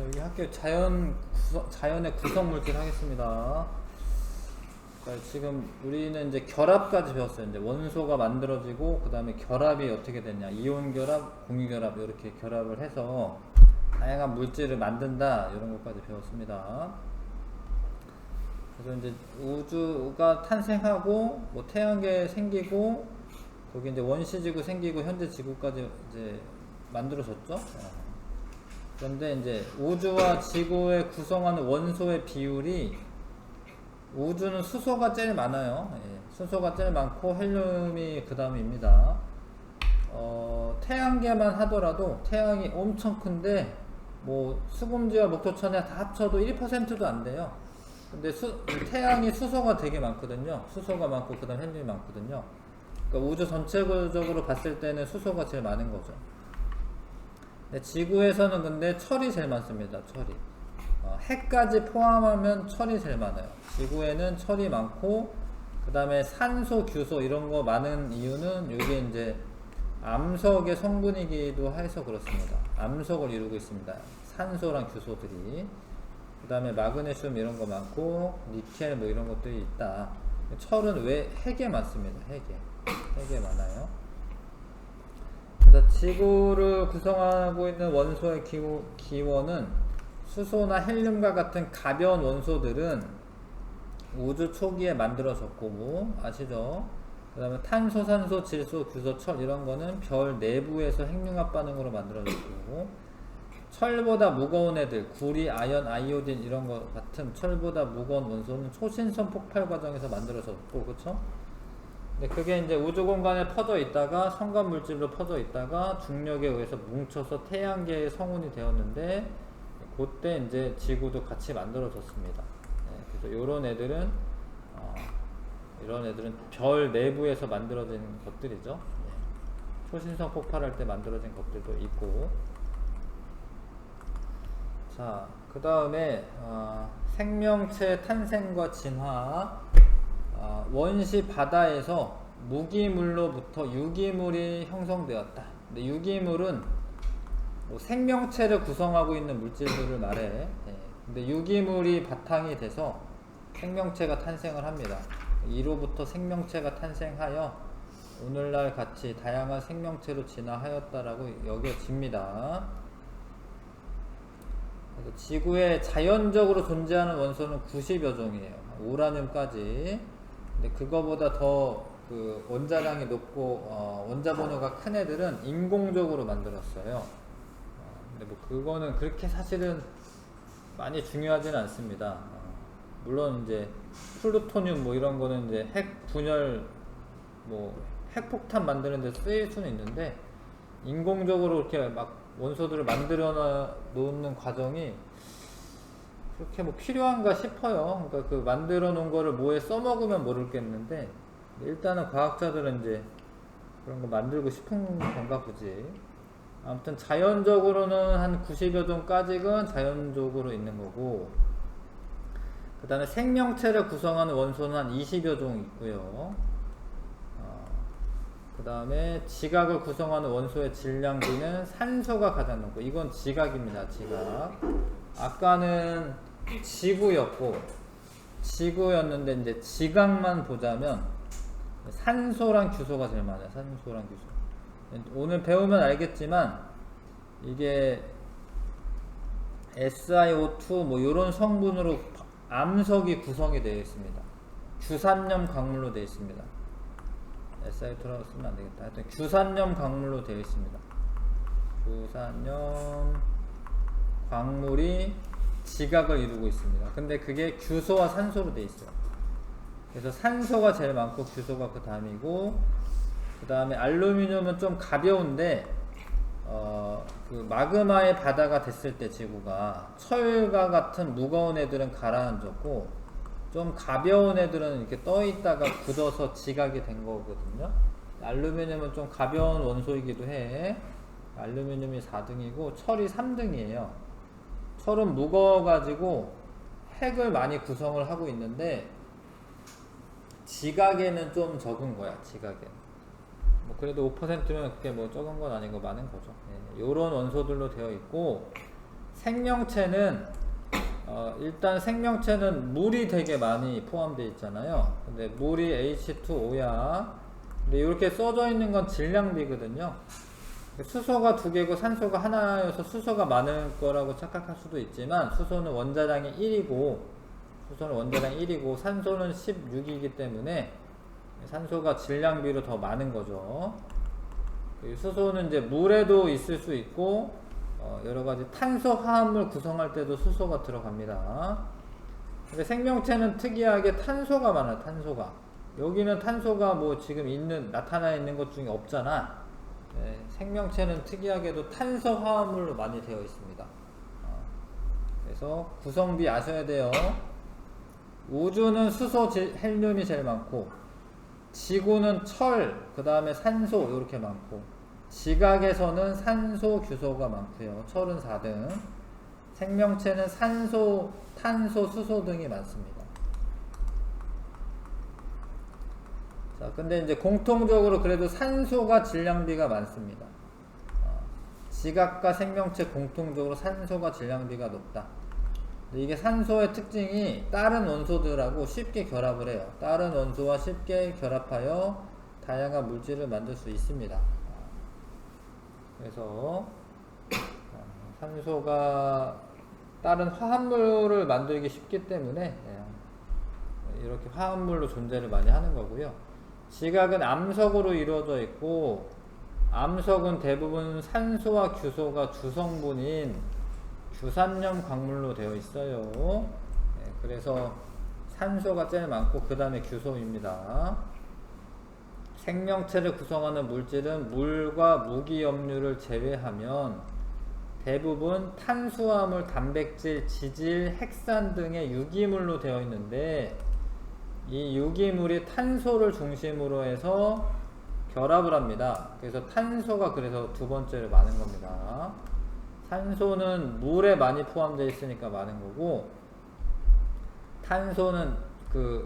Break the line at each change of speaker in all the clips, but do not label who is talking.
자, 여기 할게요. 자연의 구성 물질 하겠습니다. 자, 지금 우리는 이제 결합까지 배웠어요. 이제 원소가 만들어지고, 그 다음에 결합이 어떻게 되냐. 이온 결합, 공유 결합, 이렇게 결합을 해서 다양한 물질을 만든다. 이런 것까지 배웠습니다. 그래서 이제 우주가 탄생하고, 뭐 태양계 생기고, 거기 이제 원시지구 생기고, 현재 지구까지 이제 만들어졌죠. 그런데 이제 우주와 지구의 구성하는 원소의 비율이, 우주는 수소가 제일 많아요. 수소가 제일 많고 헬륨이 그 다음입니다. 태양계만 하더라도 태양이 엄청 큰데 뭐 수금지와 목토천에 다 합쳐도 1%도 안 돼요. 근데 태양이 수소가 되게 많거든요. 수소가 많고 그 다음 헬륨이 많거든요. 그러니까 우주 전체적으로 봤을 때는 수소가 제일 많은 거죠. 근데 지구에서는 근데 철이 제일 많습니다. 철이. 핵까지 포함하면 철이 제일 많아요. 지구에는 철이 많고, 그 다음에 산소, 규소 이런 거 많은 이유는 이게 이제 암석의 성분이기도 해서 그렇습니다. 암석을 이루고 있습니다. 산소랑 규소들이. 그 다음에 마그네슘 이런 거 많고, 니켈 뭐 이런 것들이 있다. 철은 왜 핵에 많습니다. 핵에 많아요. 그래서 지구를 구성하고 있는 원소의 기원은 수소나 헬륨과 같은 가벼운 원소들은 우주 초기에 만들어졌고, 뭐 아시죠? 그 다음에 탄소, 산소, 질소, 규소, 철 이런 거는 별 내부에서 핵융합 반응으로 만들어졌고, 철보다 무거운 애들, 구리, 아연, 아이오딘 이런 거 같은 철보다 무거운 원소는 초신성 폭발 과정에서 만들어졌고, 그쵸? 근데 그게 이제 우주 공간에 퍼져 있다가 성간 물질로 퍼져 있다가 중력에 의해서 뭉쳐서 태양계의 성운이 되었는데, 그때 이제 지구도 같이 만들어졌습니다. 그래서 이런 애들은 별 내부에서 만들어진 것들이죠. 초신성 폭발할 때 만들어진 것들도 있고. 자, 그 다음에 생명체 탄생과 진화. 원시 바다에서 무기물로부터 유기물이 형성되었다. 근데 유기물은 뭐 생명체를 구성하고 있는 물질들을 말해. 근데 유기물이 바탕이 돼서 생명체가 탄생을 합니다. 이로부터 생명체가 탄생하여 오늘날 같이 다양한 생명체로 진화하였다라고 여겨집니다. 그래서 지구에 자연적으로 존재하는 원소는 90여 종이에요. 우라늄까지. 근데 그거보다 더 그 원자량이 높고 원자 번호가 큰 애들은 인공적으로 만들었어요. 근데 뭐 그거는 그렇게 사실은 많이 중요하지는 않습니다. 물론 이제 플루토늄 뭐 이런 거는 이제 핵 분열 뭐 핵폭탄 만드는 데 쓰일 수는 있는데, 인공적으로 이렇게 막 원소들을 만들어 놓는 과정이 그렇게 뭐 필요한가 싶어요. 그러니까 그 만들어 놓은 거를 뭐에 써먹으면 모르겠는데, 일단은 과학자들은 이제 그런 거 만들고 싶은 건가 보지. 아무튼 자연적으로는 한 90여 종까지는 자연적으로 있는 거고, 그 다음에 생명체를 구성하는 원소는 한 20여 종 있고요. 그 다음에 지각을 구성하는 원소의 질량비는 산소가 가장 높고, 이건 지각입니다. 지각. 아까는 지구였는데 이제 지각만 보자면 산소랑 규소가 제일 많아요. 산소랑 규소. 오늘 배우면 알겠지만 이게 SiO2 뭐 이런 성분으로 암석이 구성이 되어 있습니다. 규산염 광물로 되어 있습니다. SiO2라고 쓰면 안 되겠다. 하여튼 규산염 광물로 되어 있습니다. 규산염 광물이 지각을 이루고 있습니다. 근데 그게 규소와 산소로 되어 있어요. 그래서 산소가 제일 많고 규소가 그 다음이고, 그 다음에 알루미늄은 좀 가벼운데 그 마그마의 바다가 됐을 때 지구가 철과 같은 무거운 애들은 가라앉았고, 좀 가벼운 애들은 이렇게 떠 있다가 굳어서 지각이 된 거거든요. 알루미늄은 좀 가벼운 원소이기도 해. 알루미늄이 4등이고 철이 3등이에요. 철은 무거워가지고 핵을 많이 구성을 하고 있는데, 지각에는 좀 적은 거야. 지각에는 뭐 그래도 5%면 그게 뭐 적은 건 아니고 많은 거죠. 요런 원소들로 되어 있고, 생명체는 일단 생명체는 물이 되게 많이 포함되어 있잖아요. 근데 물이 H2O야. 근데 이렇게 써져 있는 건 질량비거든요. 수소가 두 개고 산소가 하나여서 수소가 많을 거라고 착각할 수도 있지만 수소는 원자량이 1이고 산소는 16이기 때문에 산소가 질량비로 더 많은 거죠. 수소는 이제 물에도 있을 수 있고 여러가지 탄소 화합물 구성할 때도 수소가 들어갑니다. 근데 생명체는 특이하게 탄소가 많아요. 탄소가 여기는 탄소가 뭐 지금 나타나 있는 것 중에 없잖아. 네, 생명체는 특이하게도 탄소 화합물로 많이 되어 있습니다. 그래서 구성비 아셔야 돼요. 우주는 수소, 헬륨이 제일 많고, 지구는 철, 그 다음에 산소 이렇게 많고, 지각에서는 산소, 규소가 많고요. 철은 4등. 생명체는 산소, 탄소, 수소 등이 많습니다. 자, 근데 이제 공통적으로 그래도 산소가 질량비가 많습니다. 지각과 생명체 공통적으로 산소가 질량비가 높다. 근데 이게 산소의 특징이 다른 원소들하고 쉽게 결합을 해요. 다른 원소와 쉽게 결합하여 다양한 물질을 만들 수 있습니다. 그래서 산소가 다른 화합물을 만들기 쉽기 때문에 이렇게 화합물로 존재를 많이 하는 거고요. 지각은 암석으로 이루어져 있고, 암석은 대부분 산소와 규소가 주성분인 규산염 광물로 되어 있어요. 그래서 산소가 제일 많고 그 다음에 규소입니다. 생명체를 구성하는 물질은 물과 무기염류를 제외하면 대부분 탄수화물, 단백질, 지질, 핵산 등의 유기물로 되어 있는데, 이 유기물이 탄소를 중심으로 해서 결합을 합니다. 그래서 탄소가 그래서 두 번째로 많은 겁니다. 산소는 물에 많이 포함되어 있으니까 많은 거고, 탄소는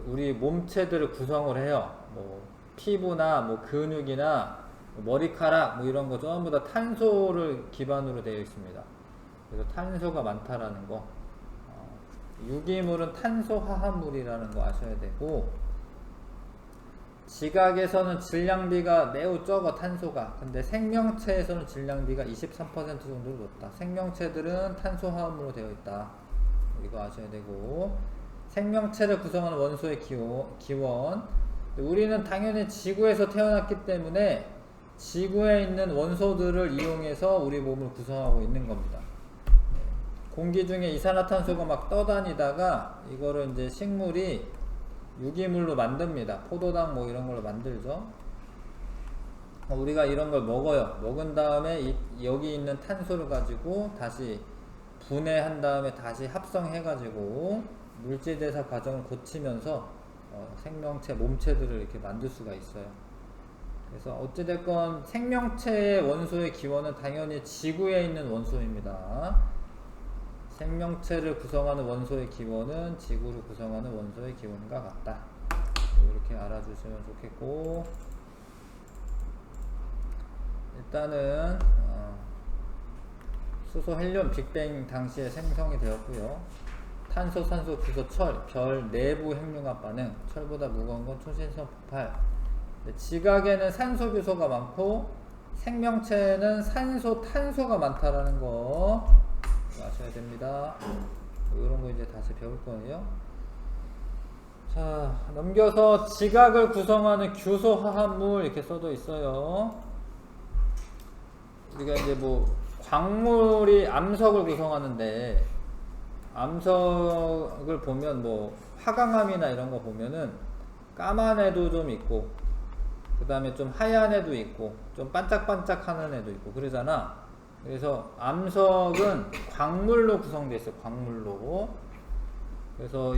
우리 몸체들을 구성을 해요. 뭐 피부나 뭐 근육이나 머리카락 뭐 이런 거 전부 다 탄소를 기반으로 되어 있습니다. 그래서 탄소가 많다라는 거. 유기물은 탄소 화합물이라는 거 아셔야 되고, 지각에서는 질량비가 매우 적어, 탄소가. 근데 생명체에서는 질량비가 23% 정도로 높다. 생명체들은 탄소 화합물로 되어 있다. 이거 아셔야 되고, 생명체를 구성하는 원소의 기원. 우리는 당연히 지구에서 태어났기 때문에 지구에 있는 원소들을 이용해서 우리 몸을 구성하고 있는 겁니다. 공기 중에 이산화탄소가 막 떠다니다가 이거를 이제 식물이 유기물로 만듭니다. 포도당 뭐 이런 걸로 만들죠. 우리가 이런 걸 먹어요. 먹은 다음에 여기 있는 탄소를 가지고 다시 분해한 다음에 다시 합성해 가지고 물질대사 과정을 거치면서 생명체, 몸체들을 이렇게 만들 수가 있어요. 그래서 어찌됐건 생명체의 원소의 기원은 당연히 지구에 있는 원소입니다. 생명체를 구성하는 원소의 기원은 지구를 구성하는 원소의 기원과 같다. 이렇게 알아주시면 좋겠고, 일단은 수소, 헬륨, 빅뱅 당시에 생성이 되었고요. 탄소, 산소, 규소, 철, 별 내부 핵융합 반응, 철보다 무거운 건 초신성 폭발. 지각에는 산소, 규소가 많고 생명체는 산소, 탄소가 많다라는 거 아셔야 됩니다. 이런 거 이제 다시 배울 거예요. 자, 넘겨서 지각을 구성하는 규소 화합물 이렇게 써져 있어요. 우리가 이제 뭐 광물이 암석을 구성하는데, 암석을 보면 뭐 화강암이나 이런 거 보면은 까만 애도 좀 있고, 그 다음에 좀 하얀 애도 있고, 좀 반짝반짝 하는 애도 있고 그러잖아. 그래서 암석은 광물로 구성되어 있어요. 광물로. 그래서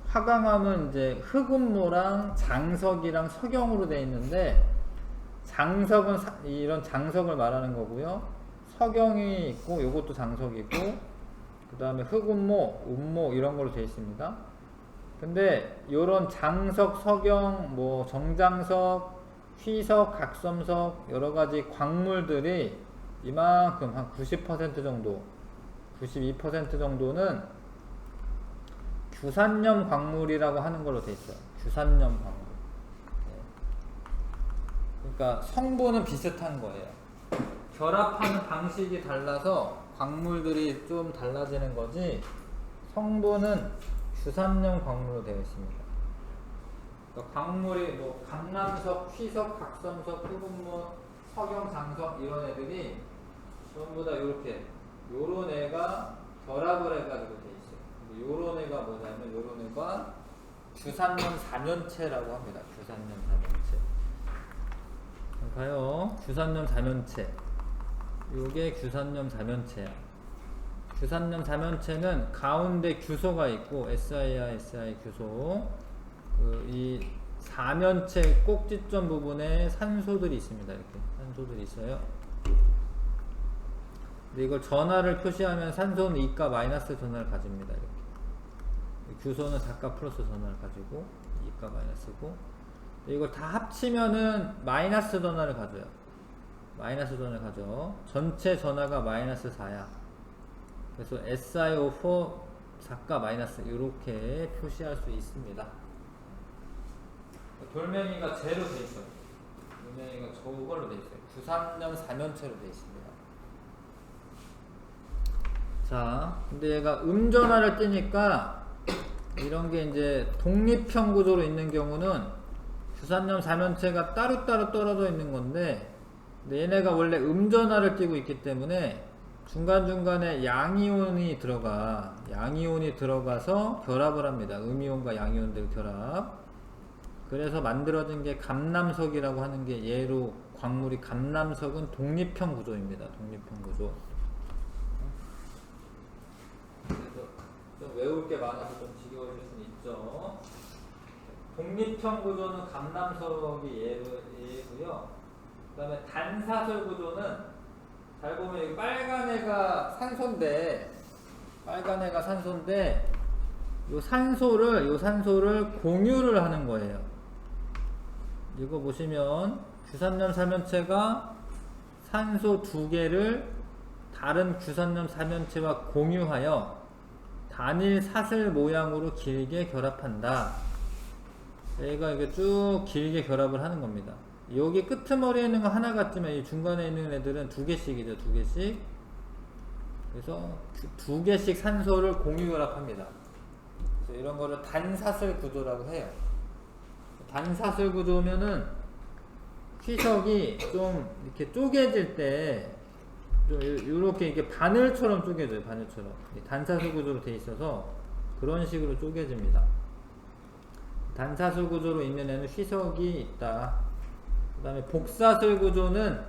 화강암은 이제 흑음모랑 장석이랑 석영으로 되어 있는데, 장석은 이런 장석을 말하는 거고요. 석영이 있고, 요것도 장석이고, 그 다음에 흑음모, 음모 이런 걸로 되어 있습니다. 근데 요런 장석, 석영, 뭐 정장석, 휘석, 각섬석 여러가지 광물들이 이만큼 한 90% 정도, 92% 정도는 규산염 광물이라고 하는 걸로 돼 있어요. 규산염 광물. 네. 그러니까 성분은 비슷한 거예요. 결합하는 방식이 달라서 광물들이 좀 달라지는 거지, 성분은 규산염 광물로 되어 있습니다. 그러니까 광물이 뭐 감남석, 휘석, 각섬석, 흑음모, 석영, 장석 이런 애들이 전부 다 이렇게 요런 애가 결합을 해가지고 돼 있어요. 근데 요런 애가 뭐냐면 요런 애가 규산염 사면체라고 합니다. 규산염 사면체. 가요. 규산염 사면체. 요게 규산염 사면체야. 규산염 사면체는 가운데 규소가 있고 SI와 SI 규소, 이 사면체 꼭지점 부분에 산소들이 있습니다. 이렇게 산소들이 있어요. 근데 이걸 전하를 표시하면 산소는 2가 마이너스 전하를 가집니다. 이렇게 규소는 4가 플러스 전하를 가지고 2가 마이너스고, 이걸 다 합치면은 마이너스 전하를 가져요. 마이너스 전하를 가져. 전체 전하가 마이너스 4야. 그래서 SiO4 4가 마이너스 이렇게 표시할 수 있습니다. 돌멩이가 제로 돼 있어요. 돌멩이가 저걸로 돼 있어요. 규산염 사면체로 돼 있습니다. 자, 근데 얘가 음전하를 띄니까 이런 게 이제 독립형 구조로 있는 경우는 규산염 사면체가 따로따로 떨어져 있는 건데, 근데 얘네가 원래 음전하를 띄고 있기 때문에 중간중간에 양이온이 들어가서 결합을 합니다. 음이온과 양이온들 결합. 그래서 만들어진 게 감남석이라고 하는 게, 얘로 광물이 감남석은 독립형 구조입니다. 독립형 구조. 그래서 좀 외울 게 많아서 좀 지겨워질 수는 있죠. 독립형 구조는 감남석이 얘고요. 그 다음에 단사슬 구조는, 잘 보면 여기 빨간 애가 산소인데, 요 산소를 공유를 하는 거예요. 이거 보시면 규산염 사면체가 산소 2개를 다른 규산염 사면체와 공유하여 단일 사슬 모양으로 길게 결합한다. 얘가 이게 쭉 길게 결합을 하는 겁니다. 여기 끄트머리에 있는 거 하나 같지만 이 중간에 있는 애들은 2개씩이죠. 2개씩. 그래서 2개씩 산소를 공유 결합합니다. 그래서 이런 거를 단사슬 구조라고 해요. 단사슬 구조면은 휘석이 좀 이렇게 쪼개질 때 좀 이렇게 이게 바늘처럼 쪼개져요. 바늘처럼. 단사슬 구조로 돼 있어서 그런 식으로 쪼개집니다. 단사슬 구조로 있는 애는 휘석이 있다. 그 다음에 복사슬 구조는,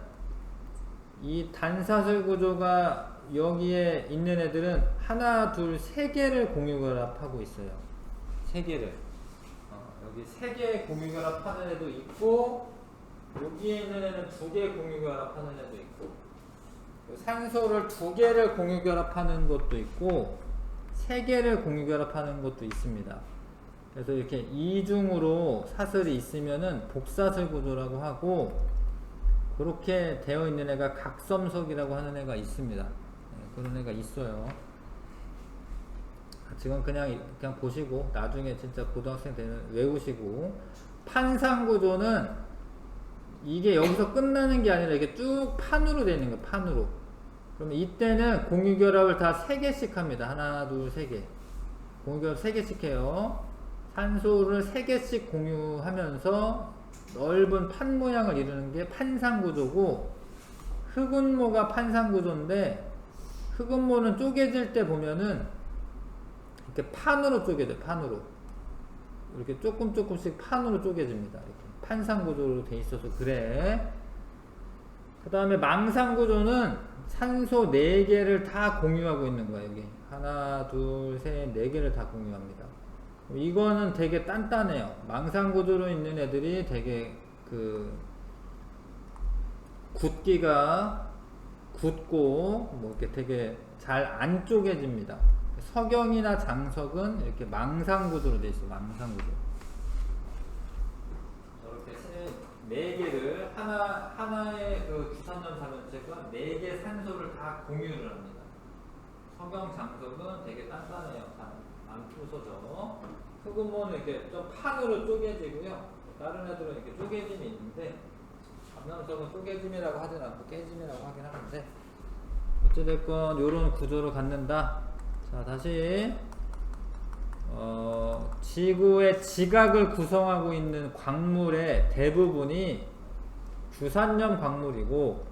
이 단사슬 구조가 여기에 있는 애들은 하나, 둘, 세 개를 공유 결합하고 있어요. 세 개를. 여기 세 개 공유 결합하는 애도 있고, 여기에 있는 애는 2개 공유 결합하는 애도 있고, 산소를 2개를 공유 결합하는 것도 있고, 3개를 공유 결합하는 것도 있습니다. 그래서 이렇게 이중으로 사슬이 있으면은 복사슬 구조라고 하고, 그렇게 되어 있는 애가 각섬석이라고 하는 애가 있습니다. 그런 애가 있어요. 지금 그냥 보시고 나중에 진짜 고등학생 되면 외우시고, 판상 구조는 이게 여기서 끝나는 게 아니라 이게 쭉 판으로 되어 있는 거예요. 판으로. 그러면 이때는 공유 결합을 다 3개씩 합니다. 하나, 둘, 3개. 공유 결합 3개씩 해요. 산소를 3개씩 공유하면서 넓은 판 모양을 이루는 게 판상 구조고, 흑음모가 판상 구조인데, 흑음모는 쪼개질 때 보면은 이렇게 판으로 쪼개져요. 판으로. 이렇게 조금씩 판으로 쪼개집니다. 이렇게 판상 구조로 돼 있어서 그래. 그 다음에 망상 구조는 산소 4개를 다 공유하고 있는 거예요. 여기 하나, 둘, 셋, 4개를 다 공유합니다. 이거는 되게 단단해요. 망상 구조로 있는 애들이 되게 굳기가 굳고 뭐 이렇게 되게 잘 안 쪼개집니다. 석영이나 장석은 이렇게 망상 구조로 돼 있어요. 망상 구조. 저렇게 4개를 하나의 그 규산염 삼연체가 4개 산소를 다 공유를 합니다. 석영 장석은 되게 단단해요. 안 부서져. 흑음모는 이렇게 좀 판으로 쪼개지고요. 다른 애들은 이렇게 쪼개짐이 있는데 감남석은 쪼개짐이라고 하진 않고 깨짐이라고 하긴 하는데 어찌됐건 요런 구조를 갖는다. 자, 다시 지구의 지각을 구성하고 있는 광물의 대부분이 규산염 광물이고,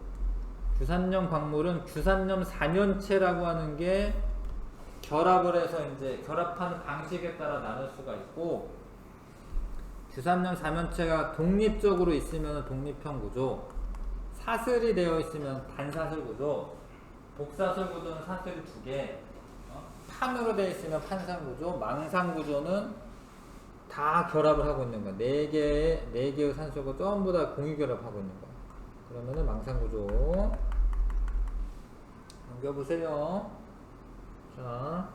규산염 광물은 규산염 삼연체라고 하는 게 결합을 해서 이제 결합하는 방식에 따라 나눌 수가 있고, 규산염 삼연체가 독립적으로 있으면 독립형 구조, 사슬이 되어 있으면 단사슬 구조, 복사슬 구조는 사슬이 2개, 판으로 되어 있으면 판상 구조, 망상 구조는 다 결합을 하고 있는 거야. 4개의 산소가 전부 다 공유 결합하고 있는 거야. 그러면은 망상 구조. 넘겨보세요. 자,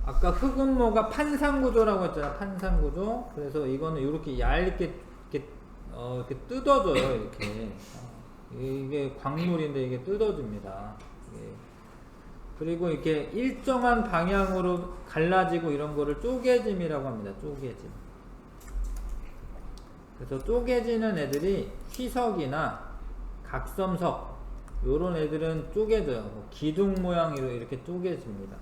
아까 흑음모가 판상 구조라고 했잖아. 판상 구조. 그래서 이거는 이렇게 얇게 이렇게 뜯어져요. 이렇게. 이게 광물인데 이게 뜯어집니다. 그리고 이렇게 일정한 방향으로 갈라지고 이런 거를 쪼개짐이라고 합니다. 쪼개짐. 그래서 쪼개지는 애들이 휘석이나 각섬석 요런 애들은 쪼개져요. 기둥 모양으로 이렇게 쪼개집니다.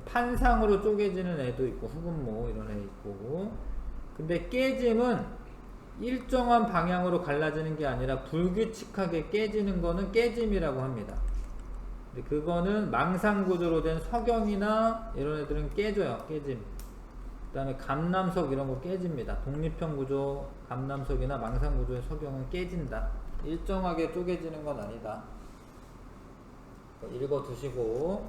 판상으로 쪼개지는 애도 있고 흑음모 이런 애 있고, 근데 깨짐은 일정한 방향으로 갈라지는 게 아니라 불규칙하게 깨지는 거는 깨짐이라고 합니다. 그거는 망상 구조로 된 석영이나 이런 애들은 깨져요. 깨짐. 그 다음에 감남석 이런 거 깨집니다. 독립형 구조 감남석이나 망상 구조의 석영은 깨진다. 일정하게 쪼개지는 건 아니다. 읽어 두시고,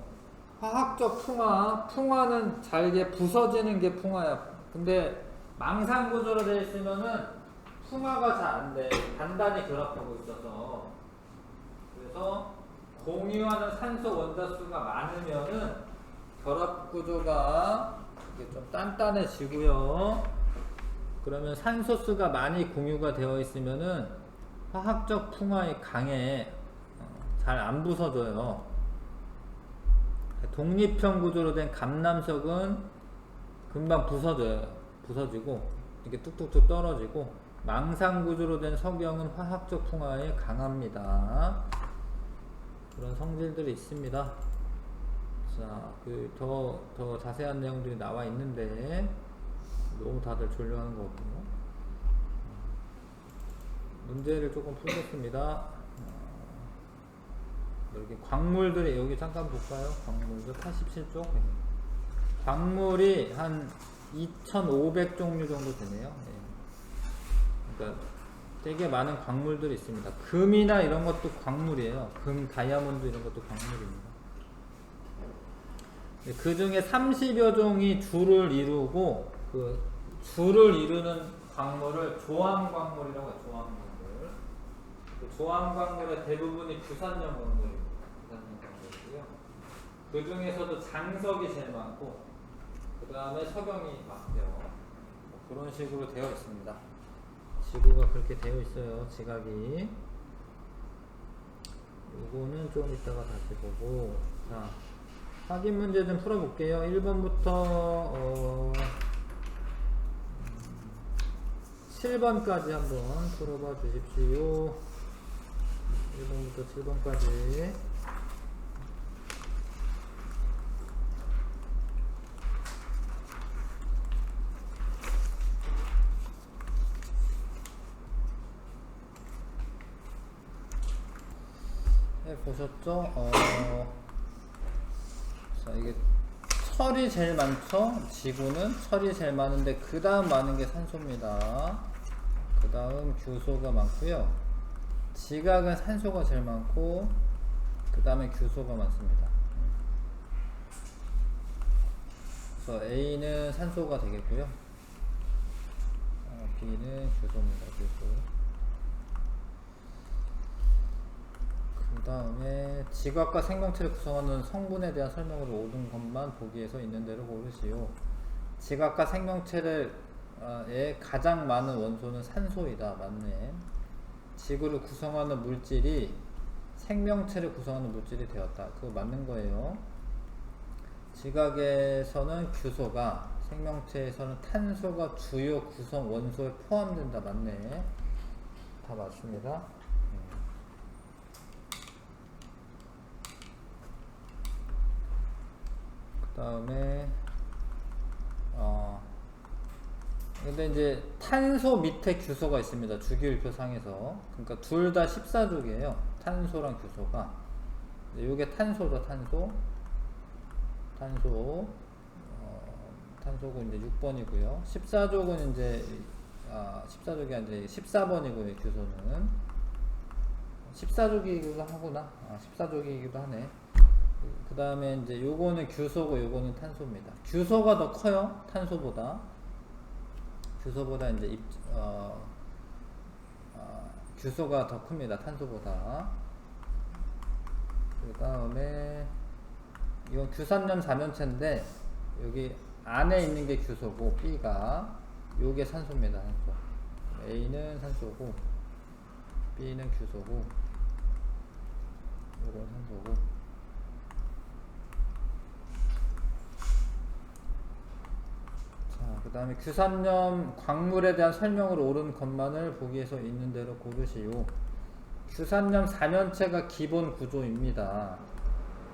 화학적 풍화. 풍화는 잘게 부서지는 게 풍화야. 근데 망상 구조로 되어 있으면은 풍화가 잘 안 돼. 단단히 결합하고 있어서. 그래서 공유하는 산소 원자수가 많으면은 결합 구조가 이게 좀 단단해지고요. 그러면 산소수가 많이 공유가 되어 있으면은 화학적 풍화에 강해. 잘 안 부서져요. 독립형 구조로 된 감남석은 금방 부서지고 이게 뚝뚝뚝 떨어지고, 망상 구조로 된 석영은 화학적 풍화에 강합니다. 그런 성질들이 있습니다. 자, 더 자세한 내용들이 나와 있는데 너무 다들 졸려하는 것 같고요. 문제를 조금 풀겠습니다. 여기 광물들이 여기 잠깐 볼까요? 광물들 87쪽. 광물이 한 2,500종류 정도 되네요. 그러니까 되게 많은 광물들이 있습니다. 금이나 이런 것도 광물이에요. 금, 다이아몬드 이런 것도 광물입니다. 그 중에 30여 종이 주를 이루고, 그 주를 이루는 광물을 조암광물이라고 해요. 조암광물. 그 조암광물의 대부분이 규산염 광물이고, 그 중에서도 장석이 제일 많고, 그 다음에 석영이 많대요. 그런 식으로 되어 있습니다. 지구가 그렇게 되어 있어요. 지각이. 요거는 좀 이따가 다시 보고, 자, 확인 문제 좀 풀어볼게요. 1번부터 7번까지 한번 풀어봐 주십시오. 1번부터 7번까지. 보셨죠? 자, 이게 철이 제일 많죠? 지구는 철이 제일 많은데 그 다음 많은 게 산소입니다. 그 다음 규소가 많고요. 지각은 산소가 제일 많고 그 다음에 규소가 많습니다. 그래서 A는 산소가 되겠고요. B는 규소입니다. 규소. 그 다음에 지각과 생명체를 구성하는 성분에 대한 설명으로 모든 것만 보기에서 있는 대로 고르시오. 지각과 생명체의 가장 많은 원소는 산소이다. 맞네. 지구를 구성하는 물질이 생명체를 구성하는 물질이 되었다. 그거 맞는 거예요. 지각에서는 규소가, 생명체에서는 탄소가 주요 구성 원소에 포함된다. 맞네. 다 맞습니다. 그 다음에 근데 이제 탄소 밑에 규소가 있습니다. 주기율표 상에서. 그러니까 둘 다 14족이에요. 탄소랑 규소가. 요게 탄소죠, 탄소. 탄소고 이제 6번이고요. 14족은 이제 14족이 아니라 14번이고요. 규소는 14족이기도 하구나. 14족이기도 하네. 그 다음에 이제 요거는 규소고 요거는 탄소입니다. 규소가 더 커요, 탄소보다. 규소보다 이제 규소가 더 큽니다, 탄소보다. 그 다음에 이건 규산염 4면체인데 여기 안에 있는 게 규소고 B가 요게 산소입니다. 산소. A는 산소고 B는 규소고 요건 산소고. 자, 그 다음에 규산염 광물에 대한 설명으로 옳은 것만을 보기에서 있는 대로 고르시오. 규산염 4면체가 기본 구조입니다.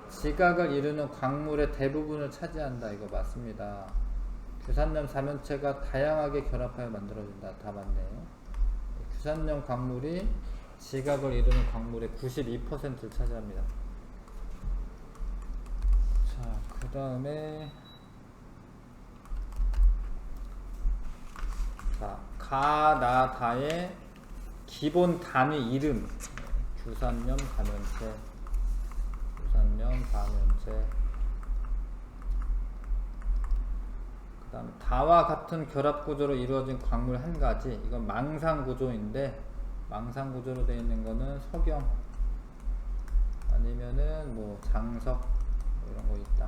지각을 이루는 광물의 대부분을 차지한다. 이거 맞습니다. 규산염 4면체가 다양하게 결합하여 만들어진다. 다 맞네요. 규산염 광물이 지각을 이루는 광물의 92%를 차지합니다. 자, 그 다음에 가나다의 기본 단위 이름. 규산염 4면체, 규산염 4면체. 그 다음 다와 같은 결합 구조로 이루어진 광물 한 가지. 이건 망상 구조인데, 망상 구조로 되어 있는 거는 석영 아니면은 뭐 장석 뭐 이런 거 있다.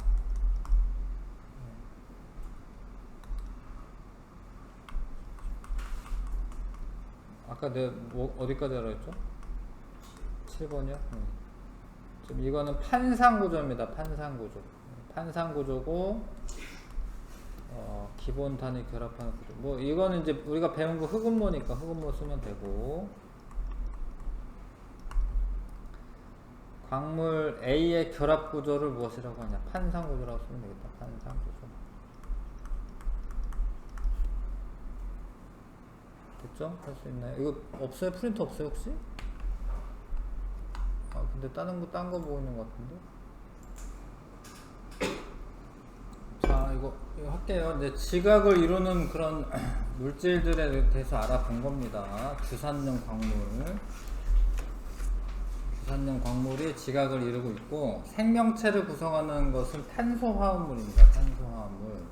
아까 내가 뭐 어디까지 알아했죠? 7번이요? 지금 이거는 판상구조입니다. 판상구조. 판상구조고 기본 단위 결합하는 구조. 뭐 이거는 이제 우리가 배운 거 흑음모니까 흑음모 쓰면 되고. 광물 A의 결합 구조를 무엇이라고 하냐? 판상구조라고 쓰면 되겠다. 판상구조. 됐죠? 할 수 있나요? 이거 없어요? 프린터 없어요 혹시? 근데 딴 거 보고 있는 것 같은데. 자, 이거 할게요. 이제 지각을 이루는 그런 물질들에 대해서 알아본 겁니다. 규산염 광물. 규산염 광물이 지각을 이루고 있고, 생명체를 구성하는 것은 탄소화합물입니다. 탄소화합물.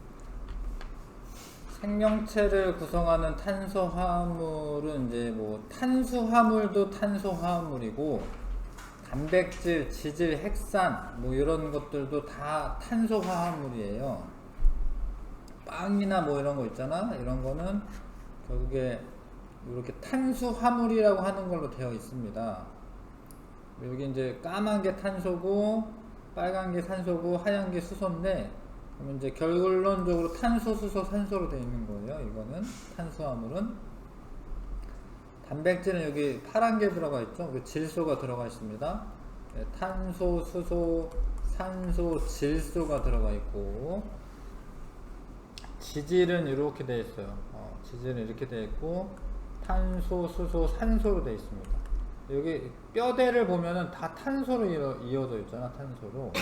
생명체를 구성하는 탄소화합물은 이제 뭐 탄수화물도 탄소화합물이고, 단백질, 지질, 핵산 뭐 이런 것들도 다 탄소화합물이에요. 빵이나 뭐 이런 거 있잖아. 이런 거는 결국에 이렇게 탄수화물이라고 하는 걸로 되어 있습니다. 여기 이제 까만 게 탄소고, 빨간 게 산소고, 하얀 게 수소인데, 그러면 이제 결론적으로 탄소, 수소, 산소로 되어 있는 거예요. 이거는 탄수화물은. 단백질은 여기 파란 게 들어가 있죠. 질소가 들어가 있습니다. 탄소, 수소, 산소, 질소가 들어가 있고, 지질은 이렇게 되어 있어요. 지질은 이렇게 되어 있고, 탄소, 수소, 산소로 되어 있습니다. 여기 뼈대를 보면은 다 탄소로 이어져 있잖아. 탄소로.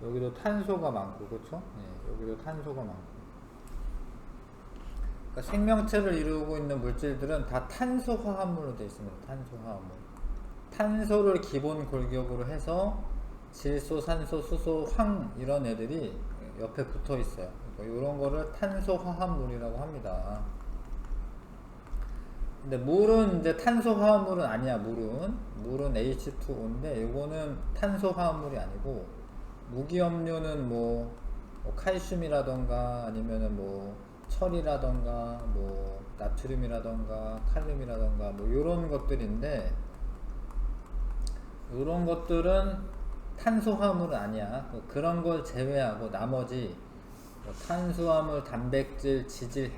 여기도 탄소가 많고, 그렇죠? 네, 여기도 탄소가 많고. 그러니까 생명체를 이루고 있는 물질들은 다 탄소화합물로 되어 있습니다. 탄소화합물. 탄소를 기본 골격으로 해서 질소, 산소, 수소, 황 이런 애들이 옆에 붙어 있어요. 이런 거를 탄소화합물이라고 합니다. 근데 물은 이제 탄소화합물은 아니야. 물은 H2O인데 이거는 탄소화합물이 아니고, 무기염료는 뭐 칼슘이라던가 아니면은 뭐 철이라던가 뭐 나트륨이라던가 칼륨이라던가 뭐 이런 것들인데, 이런 것들은 탄수화물은 아니야. 그런 걸 제외하고 나머지 뭐 탄수화물, 단백질, 지질,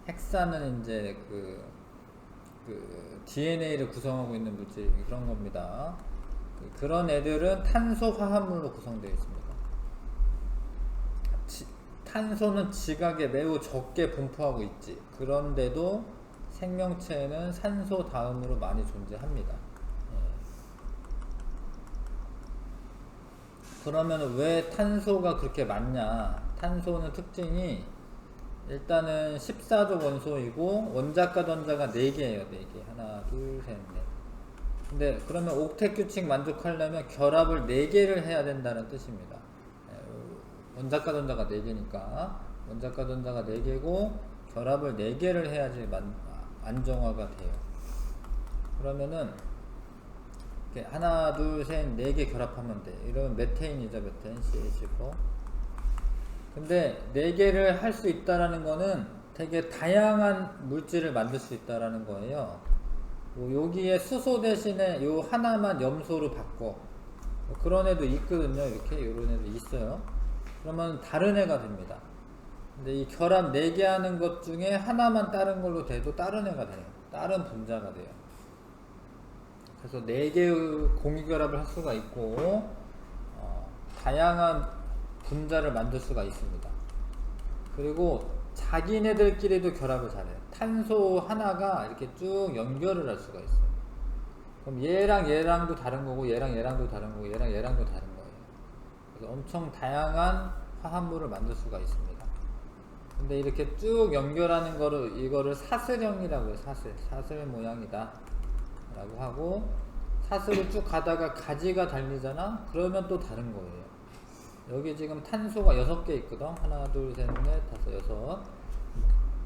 핵산은 이제 그 DNA를 구성하고 있는 물질, 그런 겁니다. 그런 애들은 탄소화합물로 구성되어 있습니다. 탄소는 지각에 매우 적게 분포하고 있지. 그런데도 생명체에는 산소 다음으로 많이 존재합니다. 그러면 왜 탄소가 그렇게 많냐? 탄소는 특징이 일단은 14족 원소이고 원자과 전자가 4개예요. 4개. 하나, 둘, 셋, 넷. 근데 그러면 옥텟 규칙 만족하려면 결합을 4개를 해야 된다는 뜻입니다. 원자과 전자가 4개니까 원자과 전자가 4개고 결합을 4개를 해야지 안정화가 돼요. 그러면은 이렇게 하나, 둘, 셋, 4개 결합하면 돼. 이러면 메테인이죠. 메테인 CH4. 근데 4개를 할 수 있다라는 거는 되게 다양한 물질을 만들 수 있다라는 거예요. 뭐 여기에 수소 대신에 요 하나만 염소로 바꿔. 뭐 그런 애도 있거든요. 이렇게 이런 애도 있어요. 그러면 다른 애가 됩니다. 근데 이 결합 4개 하는 것 중에 하나만 다른 걸로 돼도 다른 애가 돼요. 다른 분자가 돼요. 그래서 4개의 공유결합을 할 수가 있고 다양한 분자를 만들 수가 있습니다. 그리고 자기네들끼리도 결합을 잘해요. 탄소 하나가 이렇게 쭉 연결을 할 수가 있어요. 그럼 얘랑 얘랑도 다른 거고 얘랑 얘랑도 다른 거고 얘랑 얘랑도 다른 거예요. 그래서 엄청 다양한 화합물을 만들 수가 있습니다. 근데 이렇게 쭉 연결하는 거를 이거를 사슬형이라고 해요. 사슬 모양이다 라고 하고, 사슬을 쭉 가다가 가지가 달리잖아? 그러면 또 다른 거예요. 여기 지금 탄소가 6개 있거든. 하나, 둘, 셋, 넷, 다섯, 여섯.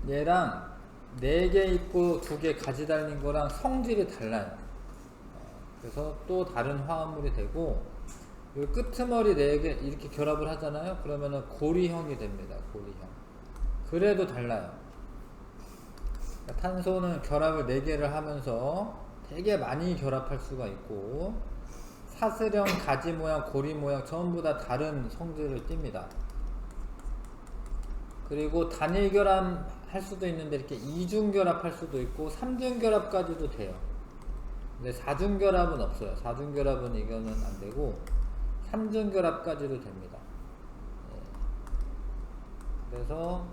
얘랑 4개 있고 2개 가지 달린 거랑 성질이 달라요. 그래서 또 다른 화합물이 되고, 이 끄트머리 4개 이렇게 결합을 하잖아요. 그러면은 고리형이 됩니다. 고리형. 그래도 달라요. 그러니까 탄소는 결합을 4개를 하면서 되게 많이 결합할 수가 있고, 사슬형, 가지 모양, 고리 모양 전부 다 다른 성질을 띱니다. 그리고 단일 결합 할 수도 있는데 이렇게 2중 결합할 수도 있고 3중 결합까지도 돼요. 근데 4중 결합은 없어요. 4중 결합은 이거는 안 되고 3중 결합까지도 됩니다. 그래서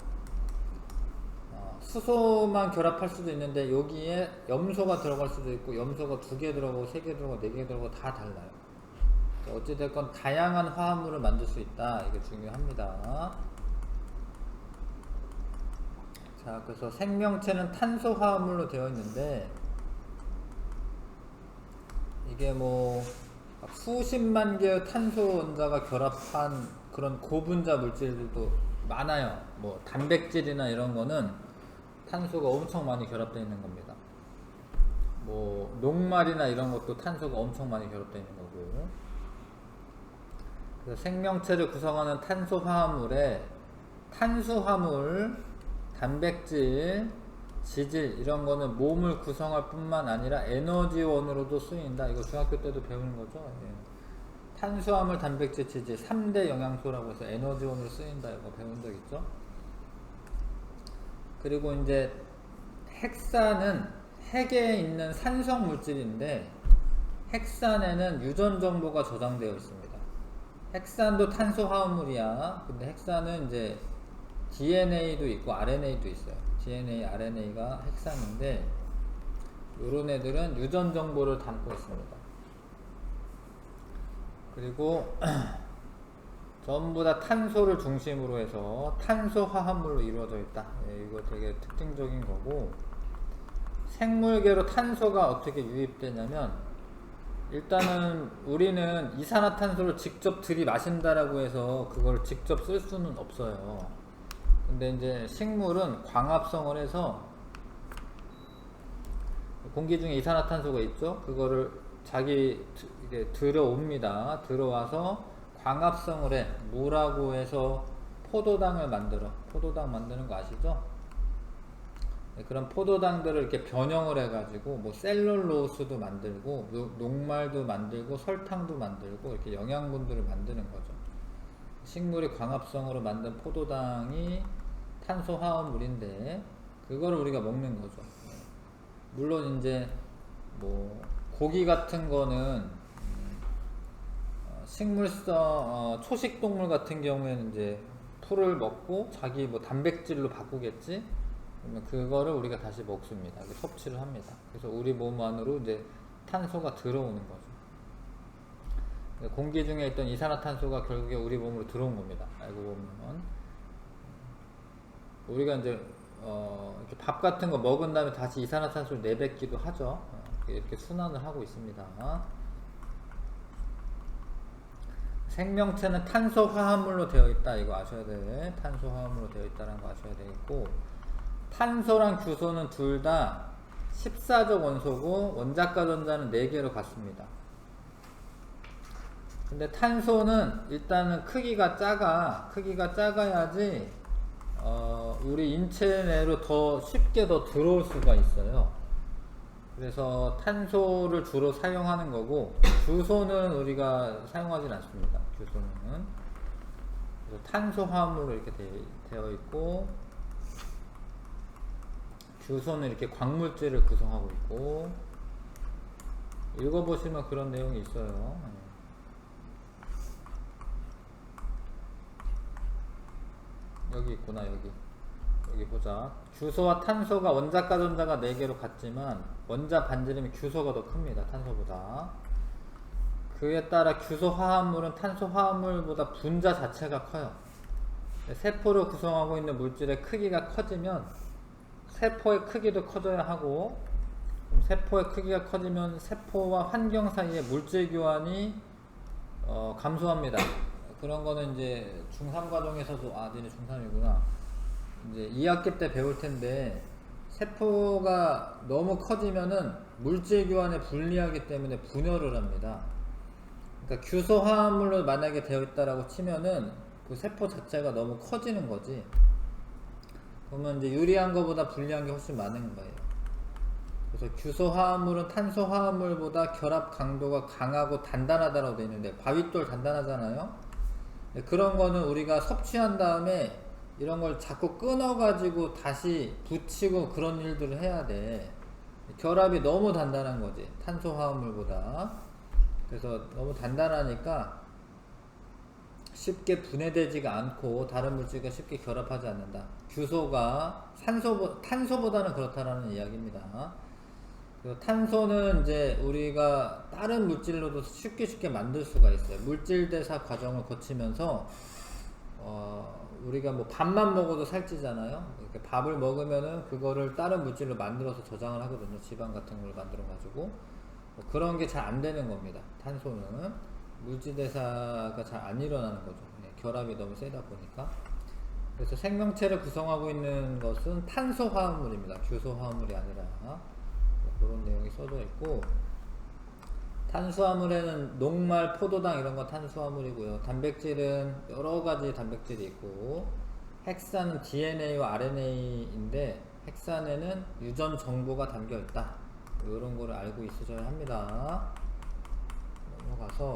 수소만 결합할 수도 있는데 여기에 염소가 들어갈 수도 있고 염소가 2개 들어가고 3개 들어가고 4개 들어가고 다 달라요. 어찌됐건 다양한 화합물을 만들 수 있다. 이게 중요합니다. 자, 그래서 생명체는 탄소 화합물로 되어 있는데 이게 뭐 수십만 개의 탄소 원자가 결합한 그런 고분자 물질들도 많아요. 뭐 단백질이나 이런 거는 탄소가 엄청 많이 결합되어 있는 겁니다. 뭐 녹말이나 이런 것도 탄소가 엄청 많이 결합되어 있는 거고. 그래서 생명체를 구성하는 탄소 화합물에 탄수화물, 단백질, 지질 이런 거는 몸을 구성할 뿐만 아니라 에너지원으로도 쓰인다. 이거 중학교 때도 배우는 거죠. 예. 탄수화물, 단백질, 지질 3대 영양소라고 해서 에너지원으로 쓰인다. 이거 배운 적 있죠? 그리고 이제 핵산은 핵에 있는 산성 물질인데 핵산에는 유전 정보가 저장되어 있습니다. 핵산도 탄소 화합물이야. 근데 핵산은 이제 DNA도 있고 RNA도 있어요. DNA, RNA가 핵산인데 요런 애들은 유전 정보를 담고 있습니다. 그리고 전부 다 탄소를 중심으로 해서 탄소 화합물로 이루어져 있다. 예, 이거 되게 특징적인 거고, 생물계로 탄소가 어떻게 유입되냐면 일단은 우리는 이산화탄소를 직접 들이마신다라고 해서 그걸 직접 쓸 수는 없어요. 근데 이제 식물은 광합성을 해서 공기 중에 이산화탄소가 있죠. 그거를 자기 이게 들어옵니다. 들어와서 광합성을 해. 뭐라고 해서 포도당을 만들어. 포도당 만드는 거 아시죠? 그런 포도당들을 이렇게 변형을 해가지고 뭐 셀룰로스도 만들고 녹말도 만들고 설탕도 만들고 이렇게 영양분들을 만드는 거죠. 식물이 광합성으로 만든 포도당이 탄소 화합물인데 그걸 우리가 먹는 거죠. 물론 이제 뭐 고기 같은 거는 식물성 초식 동물 같은 경우에는 이제 풀을 먹고 자기 뭐 단백질로 바꾸겠지. 그러면 그거를 우리가 다시 먹습니다. 섭취를 합니다. 그래서 우리 몸 안으로 이제 탄소가 들어오는 거죠. 공기 중에 있던 이산화탄소가 결국에 우리 몸으로 들어온 겁니다. 알고 보면 우리가 이제 이렇게 밥 같은 거 먹은 다음에 다시 이산화탄소를 내뱉기도 하죠. 이렇게 순환을 하고 있습니다. 생명체는 탄소 화합물로 되어 있다. 이거 아셔야 돼. 탄소 화합물로 되어 있다는 거 아셔야 되겠고, 탄소랑 규소는 둘 다 14적 원소고 원자과 전자는 4개로 같습니다. 근데 탄소는 일단은 크기가 작아야지 우리 인체 내로 더 쉽게 더 들어올 수가 있어요. 그래서 탄소를 주로 사용하는 거고, 규소는 우리가 사용하진 않습니다. 규소는 그래서 탄소 화합물로 이렇게 되어 있고, 규소는 이렇게 광물질을 구성하고 있고, 읽어보시면 그런 내용이 있어요. 여기 있구나. 여기 보자. 규소와 탄소가 원자과 전자가 4개로 같지만 원자 반지름이 규소가 더 큽니다. 탄소보다. 그에 따라 규소 화합물은 탄소 화합물보다 분자 자체가 커요. 세포를 구성하고 있는 물질의 크기가 커지면 세포의 크기도 커져야 하고, 세포의 크기가 커지면 세포와 환경 사이의 물질 교환이 감소합니다. 그런 거는 이제 중3 과정에서도, 니네 중3이구나. 이제 2학기 때 배울 텐데, 세포가 너무 커지면은 물질 교환에 불리하기 때문에 분열을 합니다. 그러니까 규소 화합물로 만약에 되어 있다라고 치면은 그 세포 자체가 너무 커지는 거지. 그러면 이제 유리한 것보다 불리한 게 훨씬 많은 거예요. 그래서 규소 화합물은 탄소 화합물보다 결합 강도가 강하고 단단하다고 되어 있는데, 바위돌 단단하잖아요. 그런 거는 우리가 섭취한 다음에 이런 걸 자꾸 끊어가지고 다시 붙이고 그런 일들을 해야 돼. 결합이 너무 단단한 거지, 탄소 화합물보다. 그래서 너무 단단하니까 쉽게 분해되지가 않고 다른 물질과 쉽게 결합하지 않는다. 규소가 탄소보다는 그렇다라는 이야기입니다. 그래서 탄소는 이제 우리가 다른 물질로도 쉽게 만들 수가 있어요. 물질 대사 과정을 거치면서 우리가 뭐 밥만 먹어도 살찌잖아요. 이렇게 밥을 먹으면은 그거를 다른 물질로 만들어서 저장을 하거든요. 지방 같은 걸 만들어 가지고. 그런 게 잘 안 되는 겁니다. 탄소는 물질 대사가 잘 안 일어나는 거죠. 결합이 너무 세다 보니까. 그래서 생명체를 구성하고 있는 것은 탄소 화합물입니다. 규소 화합물이 아니라. 그런 내용이 써져 있고, 탄수화물에는 녹말, 포도당 이런 건 탄수화물이고요. 단백질은 여러 가지 단백질이 있고, 핵산은 DNA와 RNA인데 핵산에는 유전 정보가 담겨 있다. 이런 거를 알고 있으셔야 합니다. 넘어가서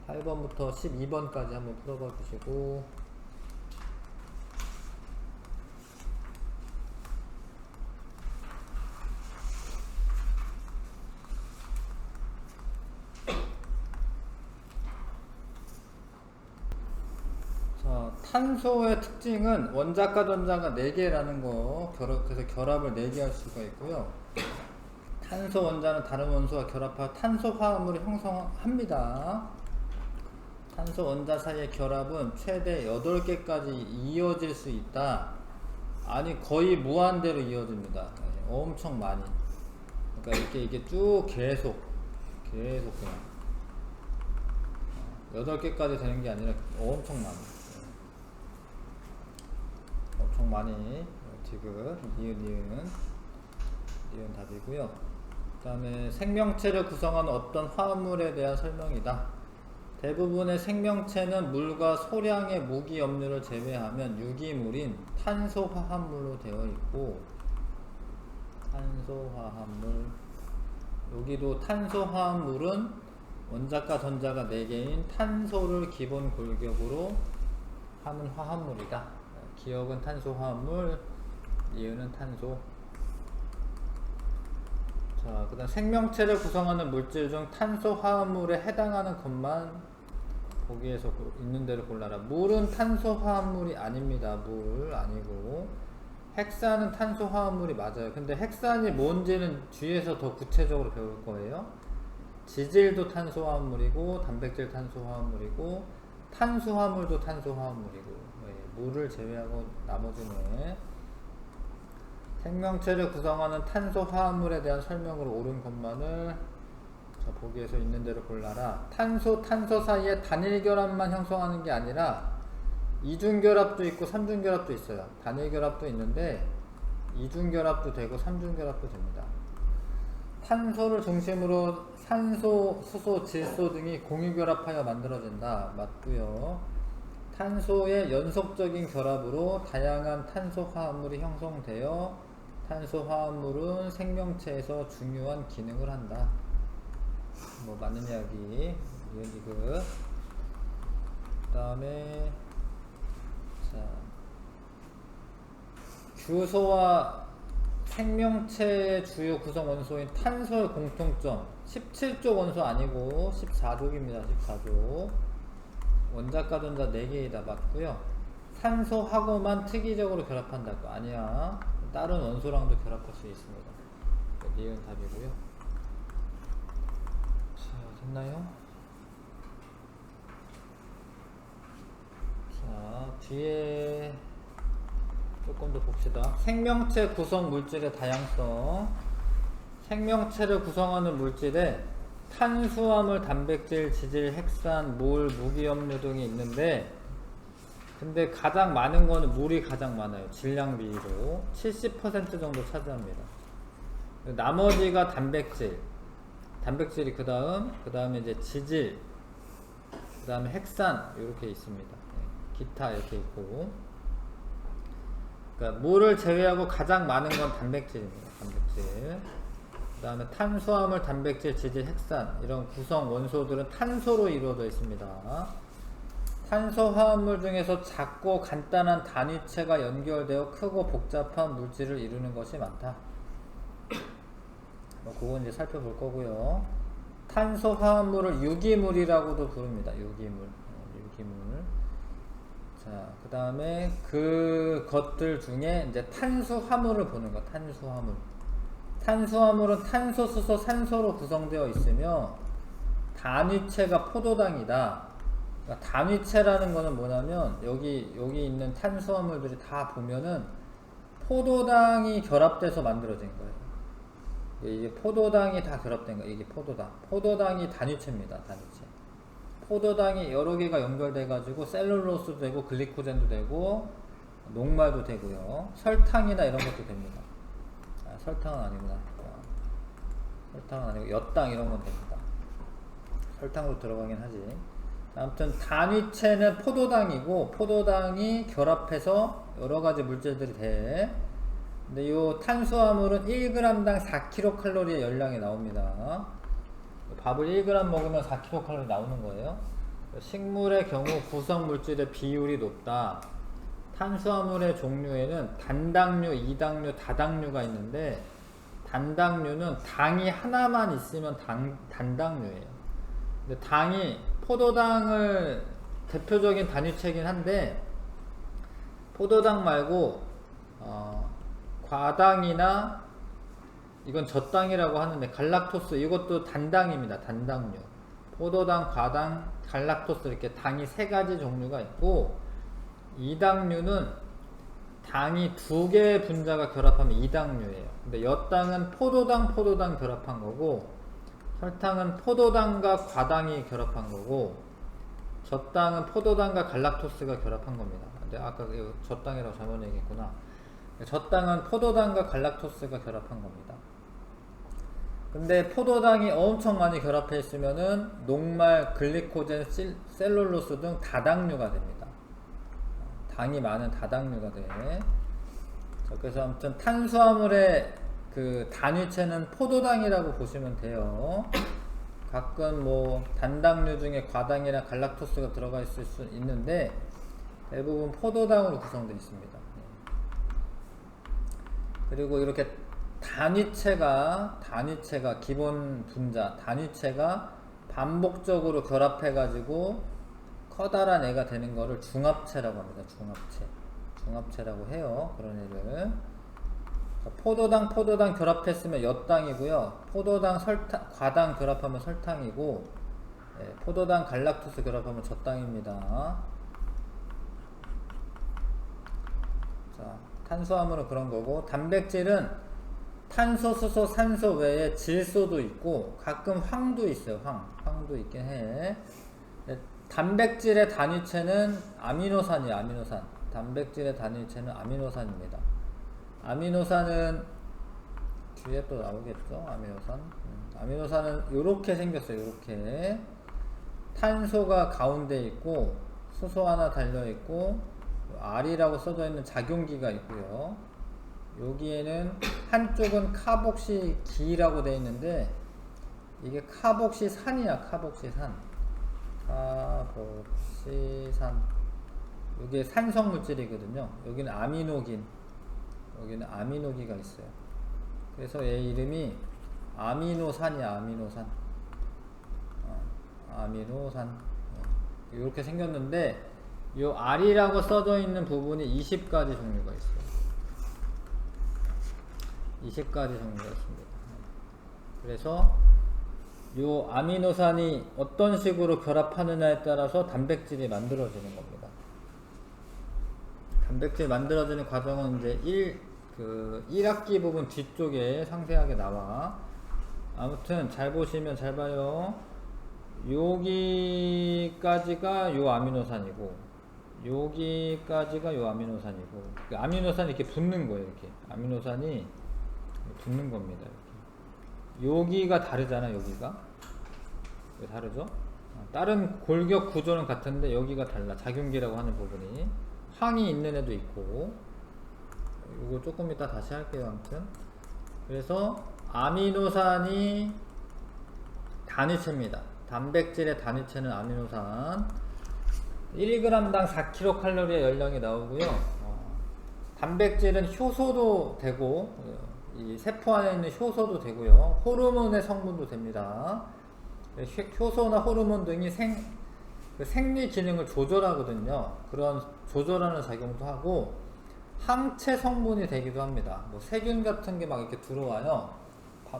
8번부터 12번까지 한번 풀어봐 주시고, 탄소의 특징은 원자과 전자가 4개라는 거, 그래서 결합을 4개 할 수가 있고요. 탄소 원자는 다른 원소와 결합하여 탄소 화합물을 형성합니다. 탄소 원자 사이의 결합은 최대 8개까지 이어질 수 있다. 아니, 거의 무한대로 이어집니다. 엄청 많이. 그러니까 이게 쭉 계속 그냥 8개까지 되는 게 아니라 엄청 많이 지금 니은 답이고요. 그 다음에 생명체를 구성하는 어떤 화합물에 대한 설명이다. 대부분의 생명체는 물과 소량의 무기염료를 제외하면 유기물인 탄소화합물로 되어 있고, 탄소화합물, 여기도 탄소화합물은 원자과 전자가 4개인 탄소를 기본 골격으로 하는 화합물이다. 기억은 탄소화합물, 이유는 탄소. 자, 그 다음 생명체를 구성하는 물질 중 탄소화합물에 해당하는 것만 보기에서 있는 대로 골라라. 물은 탄소화합물이 아닙니다. 물 아니고. 핵산은 탄소화합물이 맞아요. 근데 핵산이 뭔지는 뒤에서 더 구체적으로 배울 거예요. 지질도 탄소화합물이고, 단백질 탄소화합물이고, 탄수화물도 탄소화합물이고. 물을 제외하고 나머지는 생명체를 구성하는 탄소화합물에 대한 설명으로 옳은 것만을 보기에서 있는 대로 골라라. 탄소 사이에 단일결합만 형성하는 게 아니라 이중결합도 있고 삼중결합도 있어요. 단일결합도 있는데 이중결합도 되고 삼중결합도 됩니다. 탄소를 중심으로 산소, 수소, 질소 등이 공유결합하여 만들어진다. 맞고요. 탄소의 연속적인 결합으로 다양한 탄소화합물이 형성되어 탄소화합물은 생명체에서 중요한 기능을 한다. 뭐 맞는 이야기. 그 다음에 자, 규소와 생명체의 주요 구성 원소인 탄소의 공통점 17족 원소 아니고 14족입니다. 14족. 원자과 전자 4개이다. 맞고요. 산소하고만 특이적으로 결합한다. 아니야. 다른 원소랑도 결합할 수 있습니다. 니은 답이고요. 자, 됐나요? 자, 뒤에 조금 더 봅시다. 생명체 구성 물질의 다양성. 생명체를 구성하는 물질에 탄수화물, 단백질, 지질, 핵산, 몰, 무기염료 등이 있는데, 근데 가장 많은 거는 물이 가장 많아요. 질량 비율로 70% 정도 차지합니다. 나머지가 단백질이 그 다음에 이제 지질, 그 다음에 핵산 이렇게 있습니다. 기타 이렇게 있고, 그러니까 물을 제외하고 가장 많은 건 단백질입니다. 단백질. 그 다음에 탄수화물, 단백질, 지질, 핵산 이런 구성 원소들은 탄소로 이루어져 있습니다. 탄소화합물 중에서 작고 간단한 단위체가 연결되어 크고 복잡한 물질을 이루는 것이 많다. 그건 이제 살펴볼 거고요. 탄소화합물을 유기물이라고도 부릅니다. 유기물. 자, 그 다음에 그것들 중에 이제 탄수화물을 보는 거. 탄수화물은 탄소, 수소, 산소로 구성되어 있으며 단위체가 포도당이다. 그러니까 단위체라는 거는 뭐냐면 여기 있는 탄수화물들이 다 보면은 포도당이 결합돼서 만들어진 거예요. 이게 포도당이 다 결합된 거예요. 이게 포도당이 단위체입니다. 단위체. 포도당이 여러 개가 연결돼 가지고 셀룰로스도 되고 글리코젠도 되고 녹말도 되고요. 설탕이나 이런 것도 됩니다. 설탕은 아니구나. 설탕은 아니고 엿당 이런 건 됩니다. 설탕으로 들어가긴 하지. 아무튼 단위체는 포도당이고, 포도당이 결합해서 여러가지 물질들이 돼. 근데 이 탄수화물은 1g당 4kcal의 열량이 나옵니다. 밥을 1g 먹으면 4kcal 나오는 거예요. 식물의 경우 구성 물질의 비율이 높다. 탄수화물의 종류에는 단당류, 이당류, 다당류가 있는데, 단당류는 당이 하나만 있으면 단당류예요. 근데 당이 포도당을 대표적인 단위체이긴 한데, 포도당 말고 과당이나 이건 젖당이라고 하는데 갈락토스 이것도 단당입니다. 단당류. 포도당, 과당, 갈락토스 이렇게 당이 3가지 종류가 있고, 이당류는 당이 2개의 분자가 결합하면 이당류예요. 근데 엿당은 포도당 결합한 거고, 설탕은 포도당과 과당이 결합한 거고, 젖당은 포도당과 갈락토스가 결합한 겁니다. 근데 아까 젖당이라고 잘못 얘기했구나. 젖당은 포도당과 갈락토스가 결합한 겁니다. 근데 포도당이 엄청 많이 결합해 있으면은 녹말, 글리코젠, 셀룰로스 등 다당류가 됩니다. 당이 많은 다당류가 돼. 자, 그래서 아무튼 탄수화물의 그 단위체는 포도당이라고 보시면 돼요. 가끔 뭐 단당류 중에 과당이나 갈락토스가 들어가 있을 수 있는데 대부분 포도당으로 구성되어 있습니다. 그리고 이렇게 단위체가 기본 분자 단위체가 반복적으로 결합해 가지고 커다란 애가 되는 거를 중합체라고 합니다. 중합체라고 해요. 그런 애를. 포도당 결합했으면 엿당이고요. 포도당 과당 결합하면 설탕이고, 포도당 갈락토스 결합하면 젖당입니다. 자, 탄수화물은 그런 거고, 단백질은 탄소, 수소, 산소 외에 질소도 있고 가끔 황도 있어요. 황도 있긴 해. 단백질의 단위체는 아미노산이에요. 단백질의 단위체는 아미노산입니다. 아미노산은 뒤에 또 나오겠죠. 아미노산은 이렇게 생겼어요. 이렇게 탄소가 가운데 있고 수소 하나 달려 있고 R이라고 써져 있는 작용기가 있고요. 여기에는 한쪽은 카복시기라고 되어 있는데 이게 카복시산이야. 카복시산. 이게 산성 물질이거든요. 여기는 아미노기가 있어요. 그래서 얘 이름이 아미노산이야. 아미노산. 이렇게 생겼는데 요 R이라고 써져 있는 부분이 20가지 종류가 있어요. 20가지 종류가 있습니다. 그래서 요 아미노산이 어떤 식으로 결합하느냐에 따라서 단백질이 만들어지는 겁니다. 단백질 만들어지는 과정은 이제 1학기 부분 뒤쪽에 상세하게 나와. 아무튼 잘 보시면 잘 봐요. 여기까지가 요 아미노산이고 여기까지가 요 아미노산이고 그 아미노산이 이렇게 붙는 거예요. 이렇게 아미노산이 붙는 겁니다. 이렇게. 여기가 다르잖아. 여기가 다르죠? 다른 골격 구조는 같은데 여기가 달라. 작용기라고 하는 부분이 황이 있는 애도 있고. 이거 조금 이따 다시 할게요. 아무튼 그래서 아미노산이 단위체입니다. 단백질의 단위체는 아미노산. 1g당 4kcal의 열량이 나오고요. 단백질은 효소도 되고 이 세포 안에 있는 효소도 되고요. 호르몬의 성분도 됩니다. 효소나 호르몬 등이 생리 기능을 조절하거든요. 그런 조절하는 작용도 하고 항체 성분이 되기도 합니다. 뭐 세균 같은 게 막 이렇게 들어와요.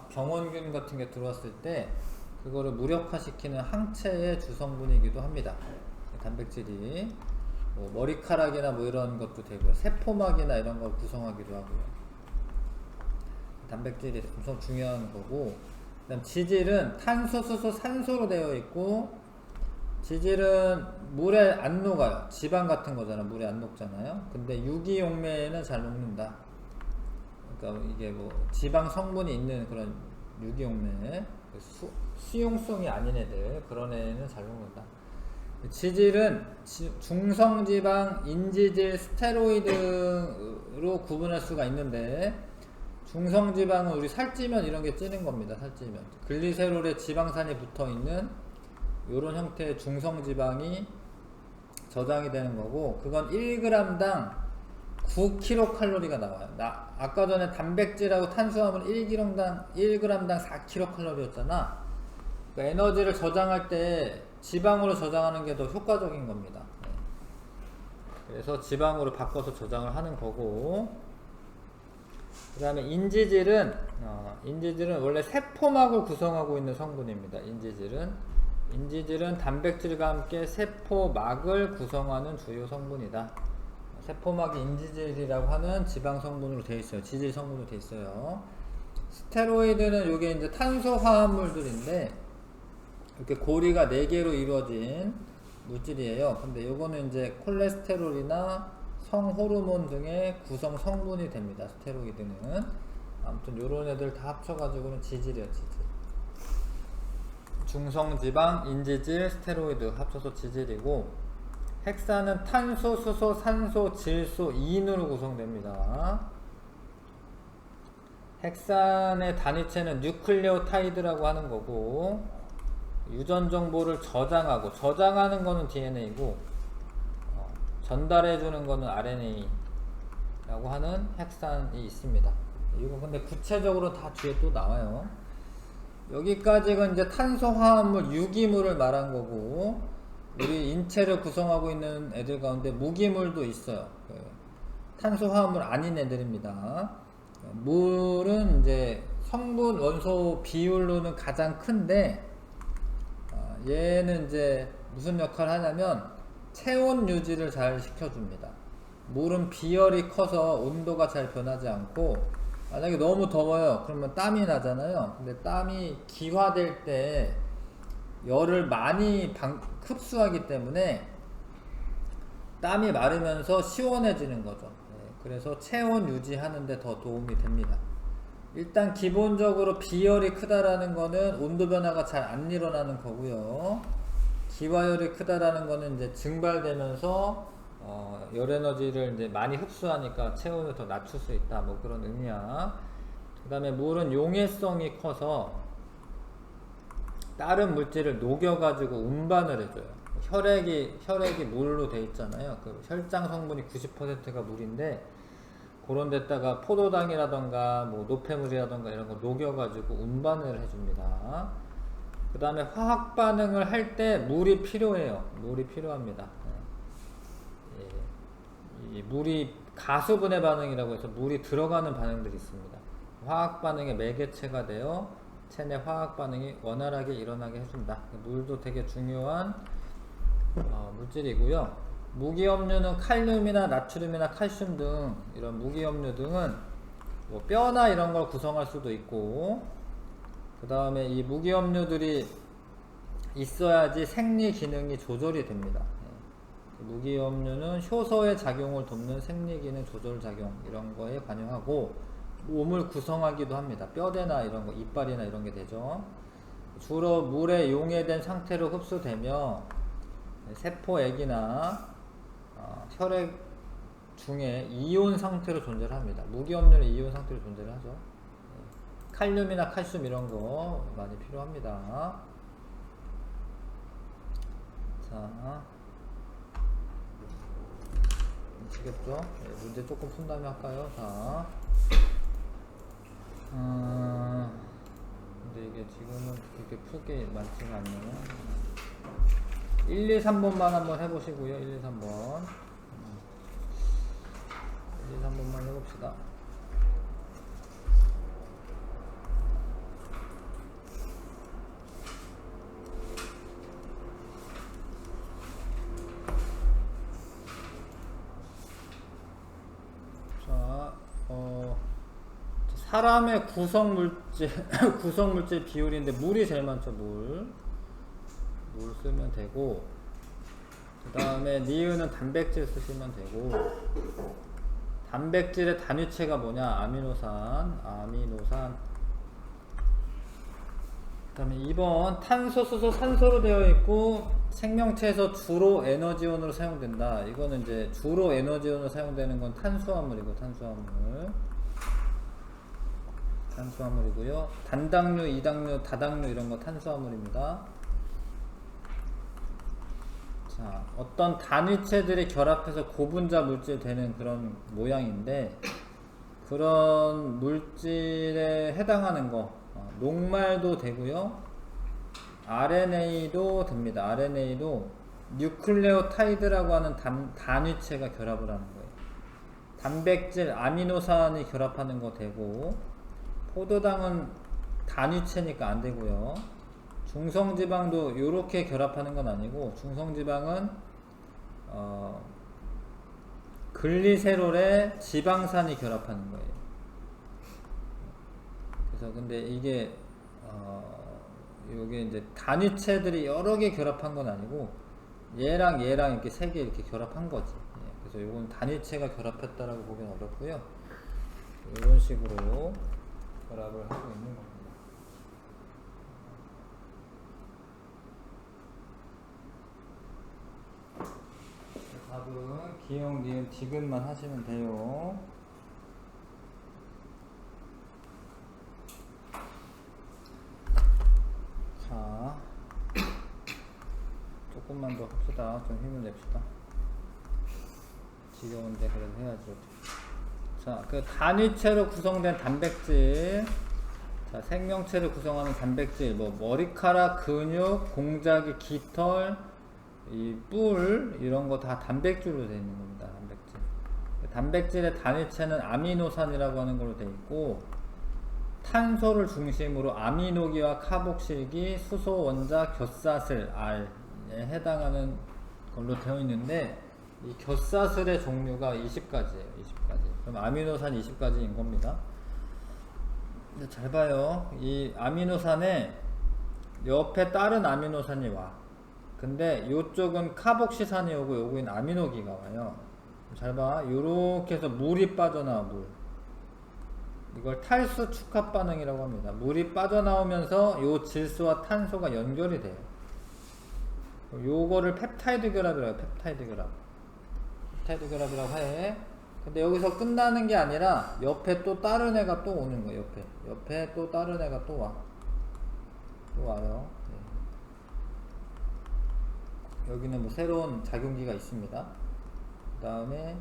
병원균 같은 게 들어왔을 때 그거를 무력화시키는 항체의 주성분이기도 합니다. 단백질이 뭐 머리카락이나 뭐 이런 것도 되고요. 세포막이나 이런 걸 구성하기도 하고요. 단백질이 엄청 중요한 거고, 그다음 지질은 탄소, 수소, 산소로 되어 있고 지질은 물에 안 녹아요. 지방 같은 거잖아. 물에 안 녹잖아요. 근데 유기용매에는 잘 녹는다. 그러니까 이게 뭐 지방 성분이 있는 그런 유기용매, 수용성이 아닌 애들, 그런 애는 잘 녹는다. 지질은 중성지방, 인지질, 스테로이드로 구분할 수가 있는데 중성지방은 우리 살찌면 이런 게 찌는 겁니다. 살찌면 글리세롤에 지방산이 붙어있는 이런 형태의 중성지방이 저장이 되는 거고, 그건 1g당 9kcal가 나와요. 아까 전에 단백질하고 탄수화물 1g당 4kcal였잖아. 그러니까 에너지를 저장할 때 지방으로 저장하는 게 더 효과적인 겁니다. 그래서 지방으로 바꿔서 저장을 하는 거고, 그 다음에 인지질은 원래 세포막을 구성하고 있는 성분입니다. 인지질은 단백질과 함께 세포막을 구성하는 주요 성분이다. 세포막이 인지질이라고 하는 지방 성분으로 되어 있어요. 지질 성분으로 되어 있어요. 스테로이드는 이게 이제 탄소 화합물들인데 이렇게 고리가 4개로 이루어진 물질이에요. 근데 요거는 이제 콜레스테롤이나 성호르몬 등의 구성 성분이 됩니다. 스테로이드는. 아무튼 요런 애들 다 합쳐가지고는 지질이에요. 지질. 중성지방, 인지질, 스테로이드 합쳐서 지질이고, 핵산은 탄소, 수소, 산소, 질소, 이인으로 구성됩니다. 핵산의 단위체는 뉴클레오타이드라고 하는 거고, 유전 정보를 저장하는 거는 DNA고, 전달해 주는 거는 RNA라고 하는 핵산이 있습니다. 이거 근데 구체적으로 다 뒤에 또 나와요. 여기까지가 이제 탄소화합물, 유기물을 말한 거고, 우리 인체를 구성하고 있는 애들 가운데 무기물도 있어요. 탄소화합물 아닌 애들입니다. 물은 이제 성분, 원소 비율로는 가장 큰데, 얘는 이제 무슨 역할을 하냐면 체온 유지를 잘 시켜줍니다. 물은 비열이 커서 온도가 잘 변하지 않고, 만약에 너무 더워요 그러면 땀이 나잖아요. 근데 땀이 기화될 때 열을 많이 흡수하기 때문에 땀이 마르면서 시원해지는 거죠. 그래서 체온 유지하는 데 더 도움이 됩니다. 일단 기본적으로 비열이 크다라는 거는 온도 변화가 잘 안 일어나는 거고요. 기화열이 크다라는 거는 이제 증발되면서 열 에너지를 이제 많이 흡수하니까 체온을 더 낮출 수 있다, 뭐 그런 의미야. 그 다음에 물은 용해성이 커서 다른 물질을 녹여가지고 운반을 해줘요. 혈액이 물로 돼 있잖아요. 그 혈장 성분이 90%가 물인데, 그런 데다가 포도당이라던가 뭐 노폐물이라던가 이런 거 녹여가지고 운반을 해줍니다. 그 다음에 화학 반응을 할 때 물이 필요해요. 물이 필요합니다. 이 물이 가수분해 반응이라고 해서 물이 들어가는 반응들이 있습니다. 화학 반응의 매개체가 되어 체내 화학 반응이 원활하게 일어나게 해준다. 물도 되게 중요한 물질이고요. 무기염료는 칼륨이나 나트륨이나 칼슘 등 이런 무기염료 등은 뭐 뼈나 이런 걸 구성할 수도 있고, 그 다음에 이 무기염료들이 있어야지 생리 기능이 조절이 됩니다. 무기염료는 효소의 작용을 돕는 생리 기능 조절 작용 이런 거에 관여하고, 몸을 구성하기도 합니다. 뼈대나 이런 거, 이빨이나 이런 게 되죠. 주로 물에 용해된 상태로 흡수되며 세포액이나 혈액 중에 이온 상태로 존재를 합니다. 무기염료는 이온 상태로 존재를 하죠. 칼륨이나 칼슘 이런 거 많이 필요합니다. 자, 아시겠죠? 문제 조금 푼 다음에 할까요? 자, 근데 이게 지금은 그렇게 풀게 많지가 않네요. 1, 2, 3번만 한번 해보시고요. 1, 2, 3번 1, 2, 3번만 해봅시다. 자, 사람의 구성물질 비율인데 물이 제일 많죠. 물 쓰면 되고, 그 다음에 니은은 단백질 쓰시면 되고, 단백질의 단위체가 뭐냐? 아미노산. 그 다음에 2번 탄소, 수소, 산소로 되어 있고 생명체에서 주로 에너지원으로 사용된다. 이거는 이제 주로 에너지원으로 사용되는 건 탄수화물이고, 탄수화물이고요. 단당류, 이당류, 다당류 이런 거 탄수화물입니다. 자, 어떤 단위체들이 결합해서 고분자 물질 되는 그런 모양인데, 그런 물질에 해당하는 거, 녹말도 되고요. RNA도 됩니다. RNA도 뉴클레오타이드라고 하는 단위체가 결합을 하는 거예요. 단백질, 아미노산이 결합하는 거 되고, 포도당은 단위체니까 안 되고요. 중성지방도 이렇게 결합하는 건 아니고, 중성지방은 글리세롤에 지방산이 결합하는 거예요. 그래서 근데 이게 요게 이제 단위체들이 여러 개 결합한 건 아니고, 얘랑 이렇게 세 개 이렇게 결합한 거지. 그래서 요건 단위체가 결합했다라고 보기는 어렵고요. 이런 식으로 결합을 하고 있는 겁니다. 답은 기억, 니은, 디귿만 하시면 돼요. 자, 조금만 더 합시다. 좀 힘을 냅시다. 지겨운데 그래도 해야죠. 자, 그 단위체로 구성된 단백질. 자, 생명체를 구성하는 단백질, 뭐 머리카락, 근육, 공작이, 깃털, 이 뿔 이런 거 다 단백질로 되어 있는 겁니다. 단백질. 단백질의 단위체는 아미노산이라고 하는 걸로 되어 있고, 탄소를 중심으로 아미노기와 카복실기, 수소, 원자, 곁사슬, R에 해당하는 걸로 되어 있는데, 이 곁사슬의 종류가 20가지예요. 20가지. 그럼 아미노산 20가지인 겁니다. 잘 봐요. 이 아미노산에 옆에 다른 아미노산이 와. 근데 요쪽은 카복시산이 오고 요거는 아미노기가 와요. 잘 봐. 요렇게 해서 물이 빠져나와. 물. 이걸 탈수 축합 반응이라고 합니다. 물이 빠져나오면서 요 질소와 탄소가 연결이 돼요. 요거를 펩타이드 결합이라고 해요. 펩타이드 결합. 펩타이드 결합이라고 해. 근데 여기서 끝나는 게 아니라 옆에 또 다른 애가 또 오는 거예요. 옆에 또 다른 애가 또 와. 또 와요. 네. 여기는 뭐 새로운 작용기가 있습니다. 그 다음에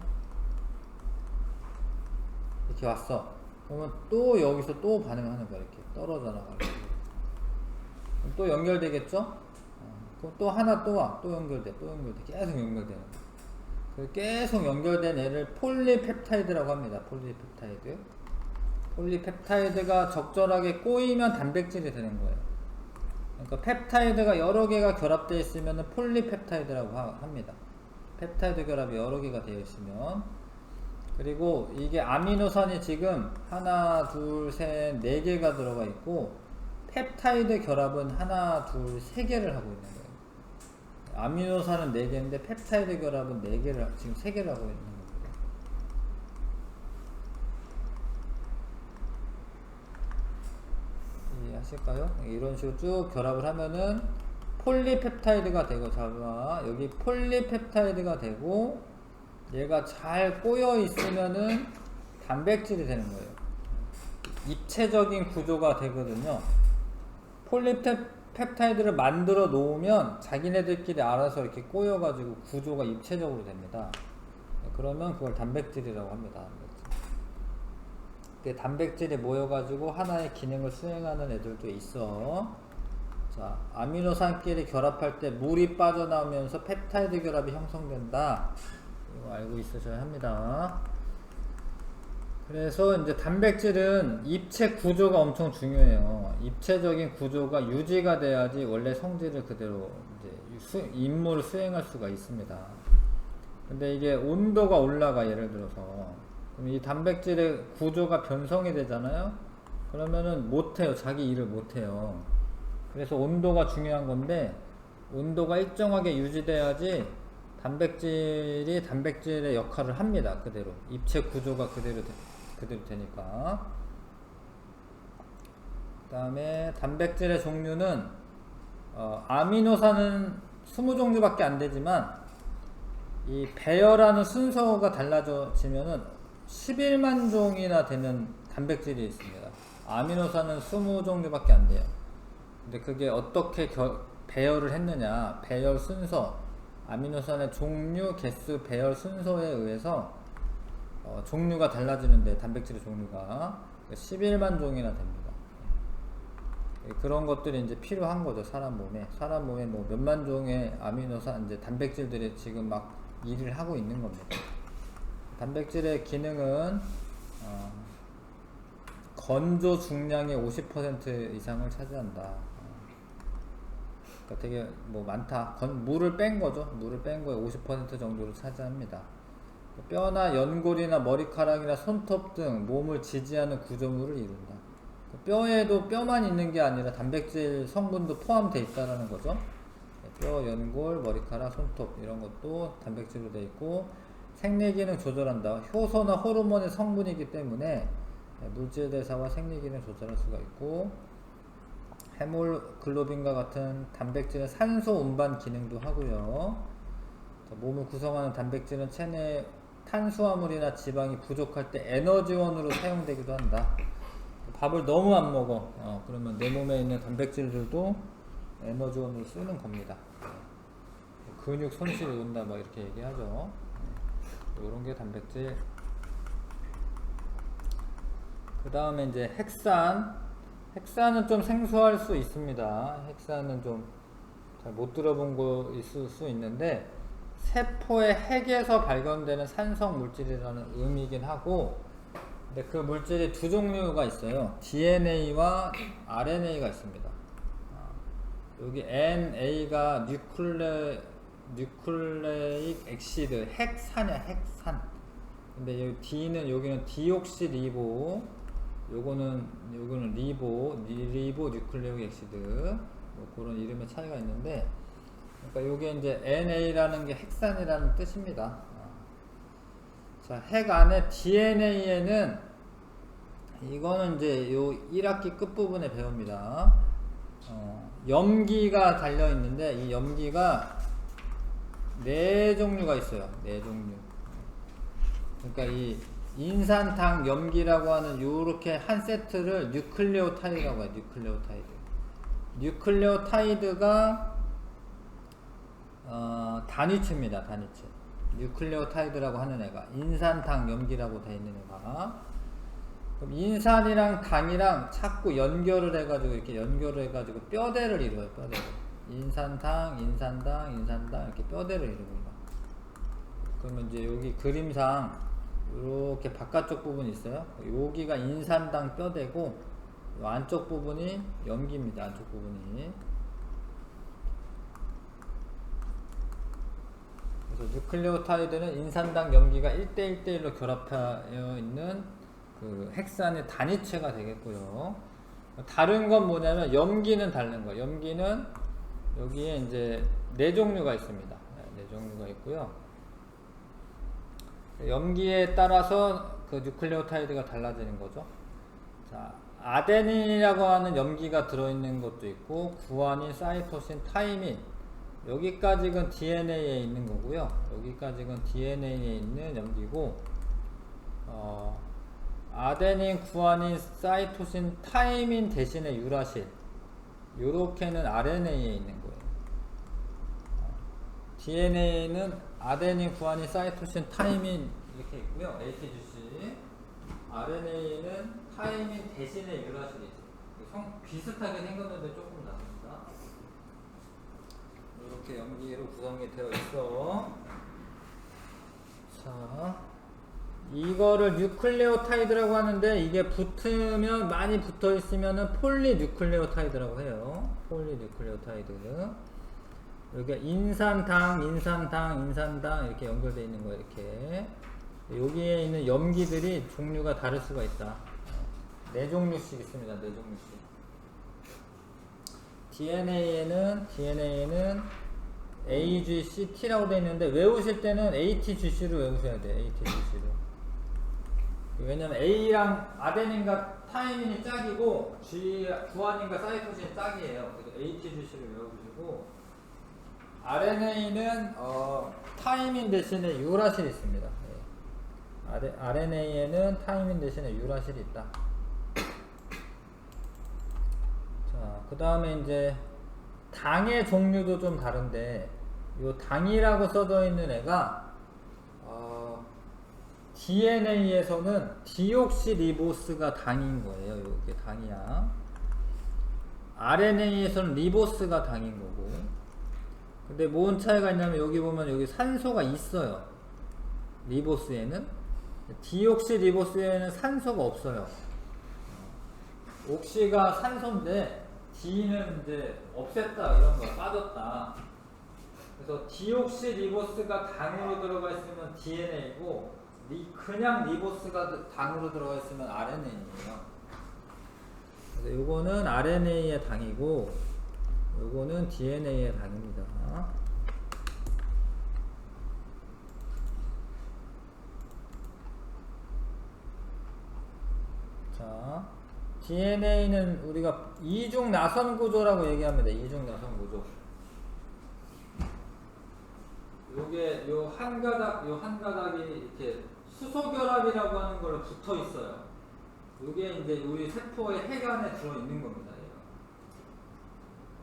이렇게 왔어. 그러면 또 여기서 또 반응하는 거야. 이렇게 떨어져 나가고. 그럼 또 연결되겠죠? 그럼 또 하나 또 와. 또 연결돼. 계속 연결되는 거야. 계속 연결된 애를 폴리펩타이드라고 합니다. 폴리펩타이드. 폴리펩타이드가 적절하게 꼬이면 단백질이 되는 거예요. 그러니까 펩타이드가 여러 개가 결합되어 있으면 폴리펩타이드라고 합니다. 펩타이드 결합이 여러 개가 되어 있으면. 그리고 이게 아미노산이 지금 하나, 둘, 셋, 네 개가 들어가 있고, 펩타이드 결합은 하나, 둘, 세 개를 하고 있는 거예요. 아미노산은 4개인데 펩타이드 결합은 4개를 지금 3개를 하고 있는 겁니다. 이해하실까요? 이런 식으로 쭉 결합을 하면은 폴리펩타이드가 되고, 자, 여기 폴리펩타이드가 되고, 얘가 잘 꼬여 있으면은 단백질이 되는 거예요. 입체적인 구조가 되거든요. 폴리펩타이드를 만들어 놓으면 자기네들끼리 알아서 이렇게 꼬여가지고 구조가 입체적으로 됩니다. 그러면 그걸 단백질이라고 합니다. 단백질이 모여가지고 하나의 기능을 수행하는 애들도 있어. 자, 아미노산끼리 결합할 때 물이 빠져나오면서 펩타이드 결합이 형성된다. 이거 알고 있으셔야 합니다. 그래서 이제 단백질은 입체 구조가 엄청 중요해요. 입체적인 구조가 유지가 돼야지 원래 성질을 그대로 이제 임무를 수행할 수가 있습니다. 근데 이게 온도가 올라가, 예를 들어서. 그럼 이 단백질의 구조가 변성이 되잖아요? 그러면은 못해요. 자기 일을 못해요. 그래서 온도가 중요한 건데, 온도가 일정하게 유지돼야지 단백질이 단백질의 역할을 합니다. 그대로. 입체 구조가 그대로 되니까. 그 다음에 단백질의 종류는 아미노산은 20종류밖에 안 되지만, 이 배열하는 순서가 달라지면은 11만 종이나 되는 단백질이 있습니다. 아미노산은 20종류밖에 안 돼요. 근데 그게 어떻게 배열을 했느냐, 배열 순서, 아미노산의 종류, 개수, 배열 순서에 의해서 종류가 달라지는데, 단백질의 종류가 11만 종이나 됩니다. 그런 것들이 이제 필요한 거죠. 사람 몸에 뭐 몇만 종의 아미노산, 이제 단백질들이 지금 막 일을 하고 있는 겁니다. 단백질의 기능은 건조 중량의 50% 이상을 차지한다. 그러니까 되게 뭐 많다. 물을 뺀 거죠. 물을 뺀 거에 50% 정도를 차지합니다. 뼈나 연골이나 머리카락이나 손톱 등 몸을 지지하는 구조물을 이룬다. 뼈에도 뼈만 있는 게 아니라 단백질 성분도 포함되어 있다는 거죠. 뼈, 연골, 머리카락, 손톱 이런 것도 단백질로 되어 있고, 생리기능 조절한다. 효소나 호르몬의 성분이기 때문에 물질 대사와 생리기능 조절할 수가 있고, 헤모글로빈과 같은 단백질은 산소 운반 기능도 하고요. 몸을 구성하는 단백질은 체내 탄수화물이나 지방이 부족할 때 에너지원으로 사용되기도 한다. 밥을 너무 안 먹어. 그러면 내 몸에 있는 단백질들도 에너지원으로 쓰는 겁니다. 근육 손실이 온다, 뭐 이렇게 얘기하죠. 이런 게 단백질. 그 다음에 이제 핵산. 핵산은 좀 생소할 수 있습니다. 핵산은 좀 잘 못 들어본 거 있을 수 있는데, 세포의 핵에서 발견되는 산성 물질이라는 의미이긴 하고, 근데 그 물질이 두 종류가 있어요. DNA와 RNA가 있습니다. 여기 NA가 뉴클레익 액시드, 핵산이야, 핵산. 근데 여기 D는, 여기는 디옥시리보, 요거는 리보 뉴클레익 액시드, 뭐 그런 이름의 차이가 있는데, 그러니까 요게 이제 NA라는 게 핵산이라는 뜻입니다. 자, 핵 안에 DNA에는, 이거는 이제 요 1학기 끝부분에 배웁니다. 염기가 달려 있는데, 이 염기가 4종류가 있어요. 4종류. 그러니까 이 인산당 염기라고 하는 요렇게 한 세트를 뉴클레오타이드라고 해요. 뉴클레오타이드가 단위체입니다. 단위체. 뉴클레오타이드라고 하는 애가 인산당 염기라고 되어 있는 애가, 그럼 인산이랑 당이랑 자꾸 연결을 해가지고 뼈대를 이루어요. 뼈대를. 인산당 이렇게 뼈대를 이룹니다. 그러면 이제 여기 그림상 이렇게 바깥쪽 부분이 있어요. 여기가 인산당 뼈대고, 이 안쪽 부분이 염기입니다. 안쪽 부분이. 그래서 뉴클레오타이드는 인산당 염기가 1대1로 결합하여 있는 그 핵산의 단위체가 되겠고요. 다른 건 뭐냐면, 염기는 다른 거예요. 염기는 여기에 이제 4종류가 있습니다. 4종류가 있고요. 염기에 따라서 그 뉴클레오타이드가 달라지는 거죠. 자, 아데닌이라고 하는 염기가 들어있는 것도 있고, 구아닌, 사이토신, 타이민, 여기까지는 DNA에 있는 거고요. 여기까지는 DNA에 있는 염기고, 아데닌, 구아닌, 사이토신, 타이민 대신에 유라실, 요렇게는 RNA에 있는 거예요. DNA는 아데닌, 구아닌, 사이토신, 타이민 이렇게 있고요. ATGC. RNA는 타이민 대신에 유라실이 있어요. 비슷하게 생겼는데 조금 다릅니다. 이렇게 염기로 구성이 되어 있어. 자, 이거를 뉴클레오타이드라고 하는데, 이게 붙으면, 많이 붙어 있으면은 폴리뉴클레오타이드라고 해요. 폴리뉴클레오타이드. 여기가 인산당 이렇게 연결되어 있는 거예요. 이렇게. 여기에 있는 염기들이 종류가 다를 수가 있다. 4종류씩 있습니다. 4종류씩. DNA에는 AGCT라고 되어 있는데, 외우실 때는 ATGC로 외우셔야 돼요. ATGC로. 왜냐면 A랑 아데닌과 타이민이 짝이고, 구아닌과 사이토신이 짝이에요. 그래서 ATGC를 외워주시고, RNA는 타이민 대신에 유라실이 있습니다. RNA에는 타이민 대신에 유라실이 있다. 자, 그 다음에 이제 당의 종류도 좀 다른데, 요 당이라고 써져 있는 애가 DNA에서는 디옥시리보스가 당인 거예요. 이게 당이야. RNA에서는 리보스가 당인 거고. 근데 뭔 차이가 있냐면, 여기 보면 여기 산소가 있어요. 리보스에는. 디옥시리보스에는 산소가 없어요. 옥시가 산소인데 D는 이제 없앴다, 이런 거 빠졌다. 그래서 디옥시리보스가 당으로 들어가 있으면 DNA고, 그냥 리보스가 당으로 들어가 있으면 RNA예요. 그래서 요거는 RNA의 당이고, 요거는 DNA의 당입니다. 자, DNA는 우리가 이중 나선 구조라고 얘기합니다. 이중 나선 구조. 요게 요 한 가닥이 이렇게 수소결합이라고 하는 걸로 붙어 있어요. 요게 이제 우리 세포의 핵안에 들어 있는 겁니다.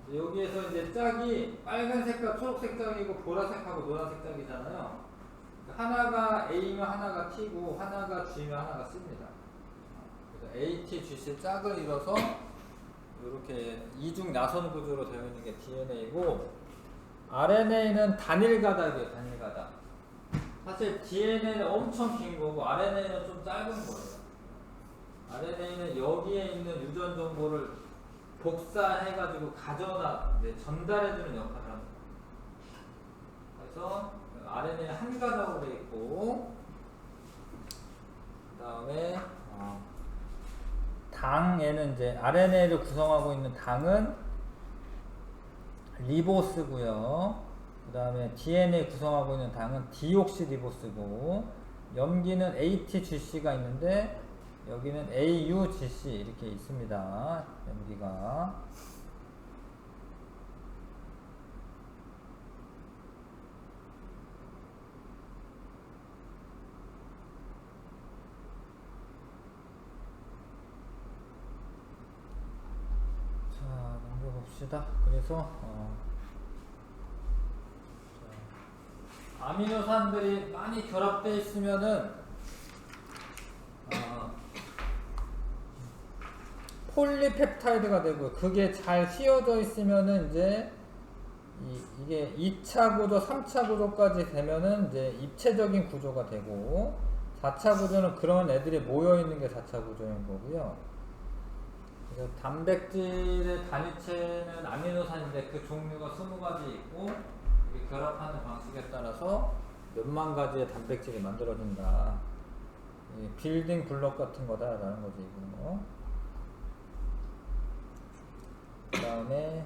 얘가. 여기에서 이제 짝이 빨간색과 초록색 짝이고 보라색하고 노란색 짝이잖아요. 하나가 A면 하나가 T고 하나가 G면 하나가 C입니다. 그래서 AT, GC 짝을 이뤄서 이렇게 이중 나선 구조로 되어 있는 게 DNA고, RNA는 단일 가닥이에요. 단일 가닥. 사실 DNA는 엄청 긴 거고 RNA는 좀 짧은 거예요. RNA는 여기에 있는 유전 정보를 복사해가지고 전달해주는 역할을 합니다. 그래서 RNA는 한 가닥으로 되어 있고, 그 다음에 당에는 이제 RNA를 구성하고 있는 당은 리보스고요. 그 다음에 DNA 구성하고 있는 당은 디옥시리보스고, 염기는 ATGC가 있는데 여기는 AUGC 이렇게 있습니다. 염기가. 자, 넘겨봅시다. 그래서 아미노산들이 많이 결합되어 있으면은 폴리펩타이드가 되고, 그게 잘 휘어져 있으면은 이제 이게 2차 구조, 3차 구조까지 되면은 이제 입체적인 구조가 되고, 4차 구조는 그런 애들이 모여 있는 게 4차 구조인 거고요. 그래서 단백질의 단위체는 아미노산인데 그 종류가 20가지 있고, 결합하는 방식에 따라서 몇만 가지의 단백질이 만들어진다. 빌딩 블록 같은 거다라는 거지, 이거. 그 다음에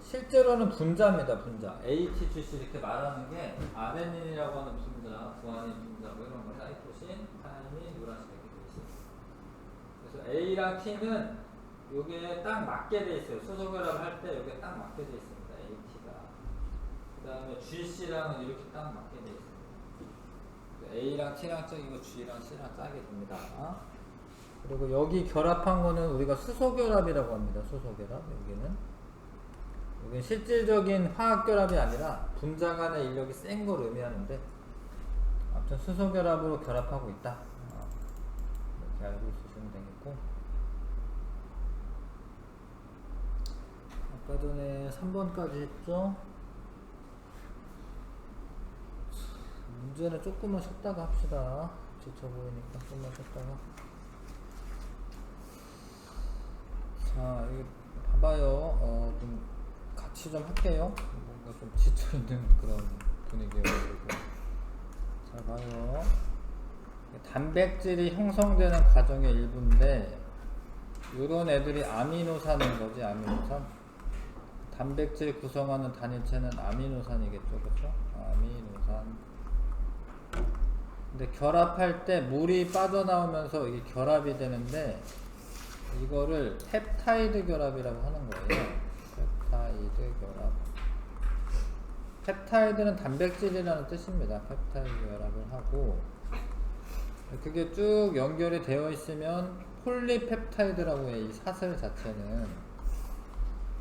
실제로는 분자입니다. 분자. ATGC 이렇게 말하는 게 아데닌이라고 하는 분자, 구아닌 분자 뭐 이런 거, 사이토신, 타이민, 유라신 이렇게 돼 있어요. 그래서 A랑 T는 요게 딱 맞게 돼 있어요. 수소결합 할 때 요게 딱 맞게 돼 있습니다. AT가. 그 다음에 GC랑은 이렇게 딱 맞게 돼 있습니다. A랑 T랑 짝이고 G랑 C랑 짝이 됩니다. 그리고 여기 결합한 거는 우리가 수소결합이라고 합니다. 수소결합. 여기는 실질적인 화학결합이 아니라 분자 간의 인력이 센 걸 의미하는데, 아무튼 수소결합으로 결합하고 있다. 이렇게 알고 있으시면 되겠고, 아까 전에 3번까지 했죠. 문제는 조금만 쉬었다가 합시다. 지쳐 보이니까 조금만 쉬었다가. 자, 이거 봐봐요. 좀 같이 좀 할게요. 뭔가 좀 지쳐있는 그런 분위기여가지고. 잘 봐요. 단백질이 형성되는 과정의 일부인데, 이런 애들이 아미노산인 거지, 아미노산. 단백질 구성하는 단위체는 아미노산이겠죠, 그쵸? 아미노산. 근데 결합할 때 물이 빠져나오면서 이게 결합이 되는데, 이거를 펩타이드 결합이라고 하는 거예요. 펩타이드 결합. 펩타이드는 단백질이라는 뜻입니다. 펩타이드 결합을 하고, 그게 쭉 연결이 되어 있으면 폴리펩타이드라고 해요. 이 사슬 자체는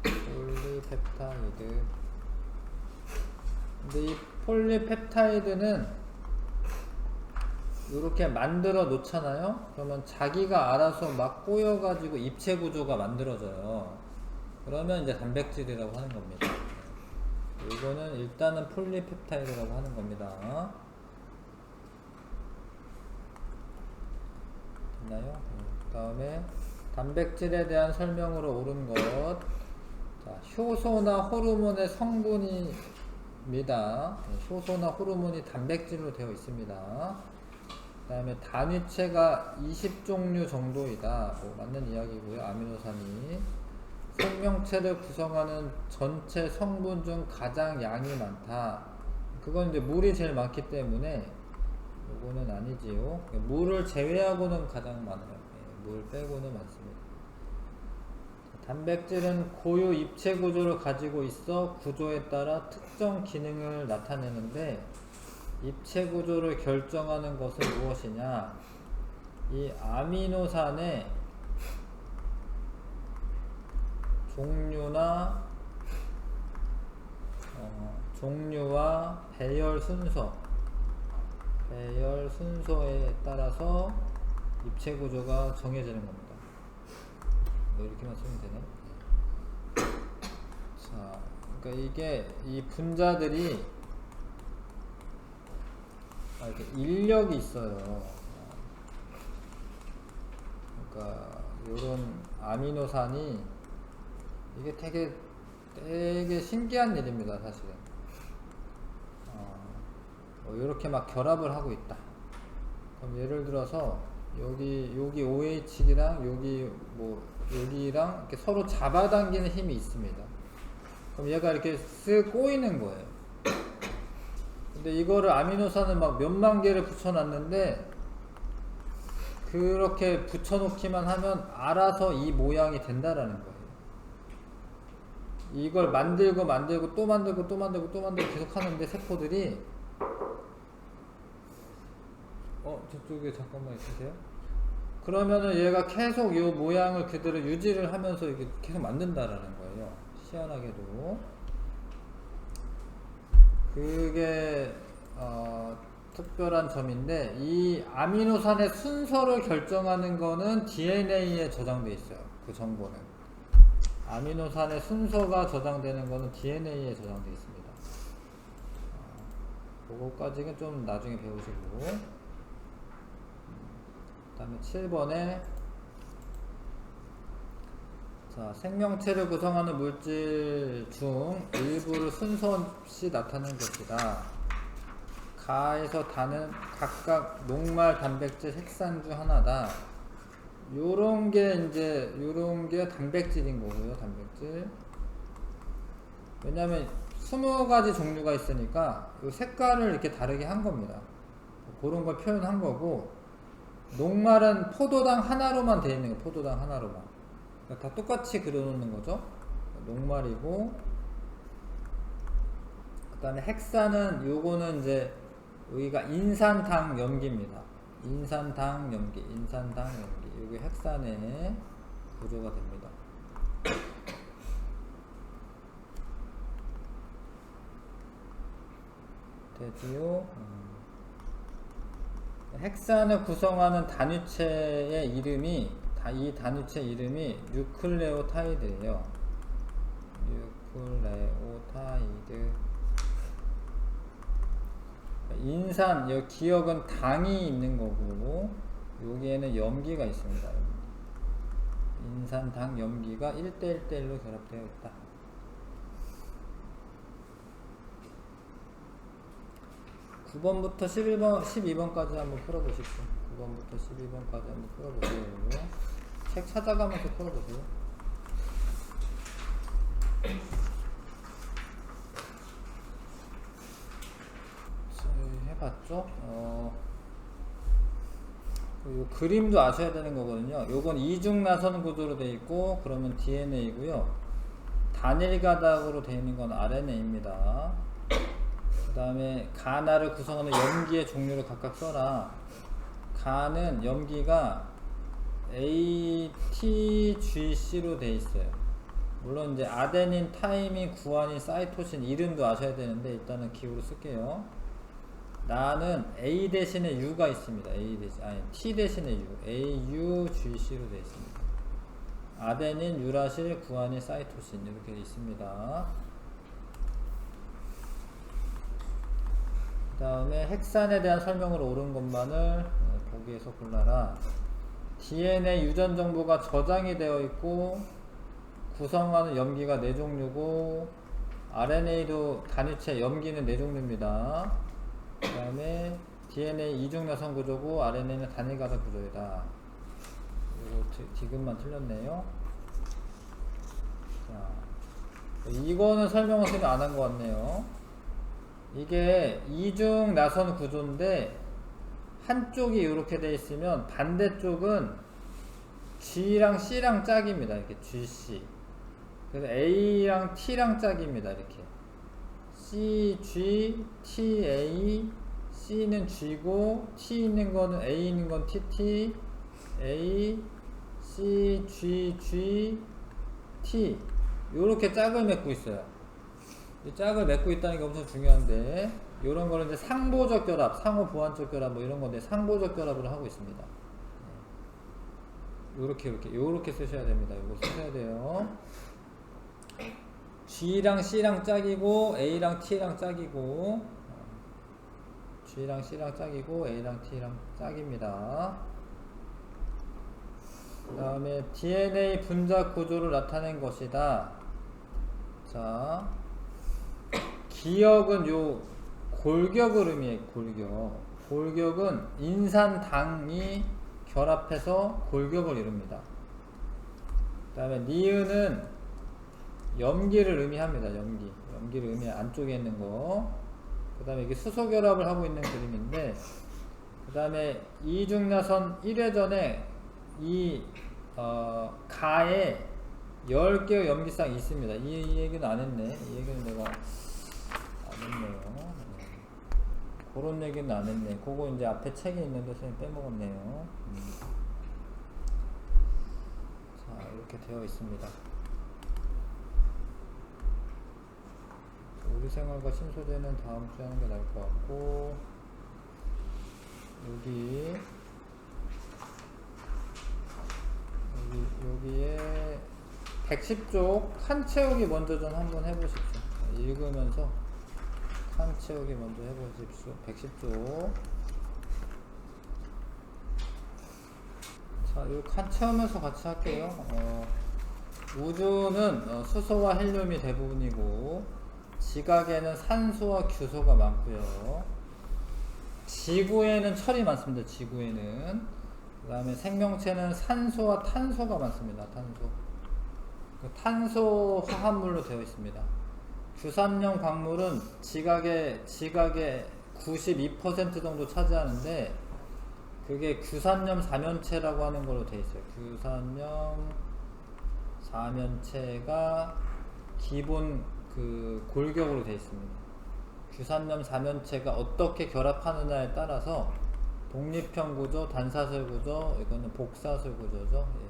폴리펩타이드. 근데 이 폴리펩타이드는 이렇게 만들어 놓잖아요. 그러면 자기가 알아서 막 꼬여가지고 입체 구조가 만들어져요. 그러면 이제 단백질이라고 하는 겁니다. 이거는 일단은 폴리펩타이드라고 하는 겁니다. 됐나요? 그 다음에 단백질에 대한 설명으로 옳은 것. 자, 효소나 호르몬의 성분입니다. 효소나 호르몬이 단백질로 되어 있습니다. 그 다음에 단위체가 20종류 정도이다. 맞는 이야기고요. 아미노산이 생명체를 구성하는 전체 성분 중 가장 양이 많다. 그건 이제 물이 제일 많기 때문에 요거는 아니지요. 물을 제외하고는 가장 많아요. 물 빼고는 많습니다. 단백질은 고유 입체 구조를 가지고 있어 구조에 따라 특정 기능을 나타내는데 입체 구조를 결정하는 것은 무엇이냐? 이 아미노산의 종류와 배열 순서에 따라서 입체 구조가 정해지는 겁니다. 이렇게만 쓰면 되네. 자, 그러니까 이게 이 분자들이 이렇게 인력이 있어요. 그러니까 이런 아미노산이 이게 되게 신기한 일입니다, 사실은. 이렇게 막 결합을 하고 있다. 그럼 예를 들어서 여기 OH랑 여기랑 이렇게 서로 잡아당기는 힘이 있습니다. 그럼 얘가 이렇게 쓱 꼬이는 거예요. 근데 이거를 아미노산을 막 몇만 개를 붙여놨는데 그렇게 붙여놓기만 하면 알아서 이 모양이 된다라는 거예요. 이걸 만들고 또 만들고 계속 하는데 세포들이 저쪽에 잠깐만 있으세요. 그러면은 얘가 계속 이 모양을 그대로 유지를 하면서 이게 계속 만든다라는 거예요. 희한하게도. 그게 특별한 점인데 이 아미노산의 순서를 결정하는 거는 DNA에 저장돼 있어요. 그 정보는. 아미노산의 순서가 저장되는 거는 DNA에 저장돼 있습니다. 그거까지는 좀 나중에 배우시고. 그 다음에 7번에 자, 생명체를 구성하는 물질 중 일부를 순서 없이 나타내는 것이다. 가에서 다는 각각 녹말 단백질 핵산 중 하나다. 요런 게 단백질인 거고요, 단백질. 왜냐면 20가지 종류가 있으니까 요 색깔을 이렇게 다르게 한 겁니다. 그런 걸 표현한 거고, 녹말은 포도당 하나로만 되어 있는 거예요, 포도당 하나로만. 그러니까 다 똑같이 그려놓는 거죠. 녹말이고, 그 다음에 핵산은 요거는 이제 여기가 인산당 염기입니다. 인산당 염기. 여기 핵산의 구조가 됩니다. 되지요? 핵산을 구성하는 단위체의 이름이, 이 단위체 이름이 뉴클레오타이드예요. 뉴클레오타이드. 인산, 여기 기억은 당이 있는 거고, 여기에는 염기가 있습니다. 인산당 염기가 1대1대1로 결합되어 있다. 9번부터 12번까지 한번 풀어보십시오. 9번부터 12번까지 한번 풀어보세요. 책 찾아가면서 풀어보세요. 해봤죠? 요 그림도 아셔야 되는 거거든요. 요건 이중 나선 구조로 되어 있고, 그러면 DNA고요. 단일 가닥으로 되어 있는 건 RNA입니다. 그 다음에 가나를 구성하는 염기의 종류를 각각 써라. 가는 염기가 ATGC로 되어 있어요. 물론 이제 아데닌, 타이민, 구아닌, 사이토신 이름도 아셔야 되는데 일단은 기호로 쓸게요. 나는 A 대신에 U가 있습니다. T 대신에 U, AUGC로 되어 있습니다. 아데닌, 유라실, 구아닌, 사이토신 이렇게 되어 있습니다. 그 다음에 핵산에 대한 설명을 옳은 것만을 보기에서 골라라. DNA 유전 정보가 저장이 되어 있고 구성하는 염기가 4종류고 RNA도 단위체 염기는 4종류입니다. 그 다음에 DNA 이중나선 구조고 RNA는 단일가닥 구조이다. 이거 디귿만 틀렸네요. 자, 이거는 설명을 쓰면 안 한 것 같네요. 이게 이중나선 구조인데 한쪽이 이렇게 돼 있으면 반대쪽은 G랑 C랑 짝입니다. 이렇게 GC. 그래서 A랑 T랑 짝입니다. 이렇게 C, G, T, A, C는 G고 T 있는 거는 A 있는 건 TT, A, C, G, G, T 요렇게 짝을 맺고 있어요. 이 짝을 맺고 있다는 게 엄청 중요한데 요런 거는 이제 상보적 결합, 상호 보완적 결합 뭐 이런 건데 상보적 결합을 하고 있습니다. 요렇게 쓰셔야 됩니다. 요거 쓰셔야 돼요. G랑 C랑 짝이고 A랑 T랑 짝이고 G랑 C랑 짝이고 A랑 T랑 짝입니다. 그 다음에 DNA 분자 구조를 나타낸 것이다. 자, 기역은 요 골격을 의미해. 골격은 인산당이 결합해서 골격을 이룹니다. 그 다음에 니은은 염기를 의미합니다. 염기를 의미해. 안쪽에 있는 거. 그 다음에 이게 수소 결합을 하고 있는 그림인데, 그 다음에 이중나선 1회전에 이 가에 10개의 염기쌍이 있습니다. 이 얘기는 안 했네. 이 얘기는 내가 안 했네요. 그런 얘기는 안 했네. 그거 이제 앞에 책에 있는데 선생님 빼먹었네요. 자, 이렇게 되어 있습니다. 우리 생활과 신소재는 다음 주에 하는 게 나을 것 같고, 여기에 110쪽 칸 채우기 먼저 좀 한번 해보십시오. 읽으면서 칸 채우기 먼저 해보십시오. 110쪽. 자, 이 칸 채우면서 같이 할게요. 우주는 수소와 헬륨이 대부분이고, 지각에는 산소와 규소가 많고요. 지구에는 철이 많습니다. 지구에는. 그 다음에 생명체는 산소와 탄소가 많습니다. 탄소 화합물로 되어 있습니다. 규산염 광물은 지각의 92% 정도 차지하는데, 그게 규산염 사면체라고 하는 걸로 되어 있어요. 규산염 사면체가 기본 그 골격으로 되어 있습니다. 규산염 사면체가 어떻게 결합하느냐에 따라서 독립형 구조, 단사슬 구조, 이거는 복사슬 구조죠. 예.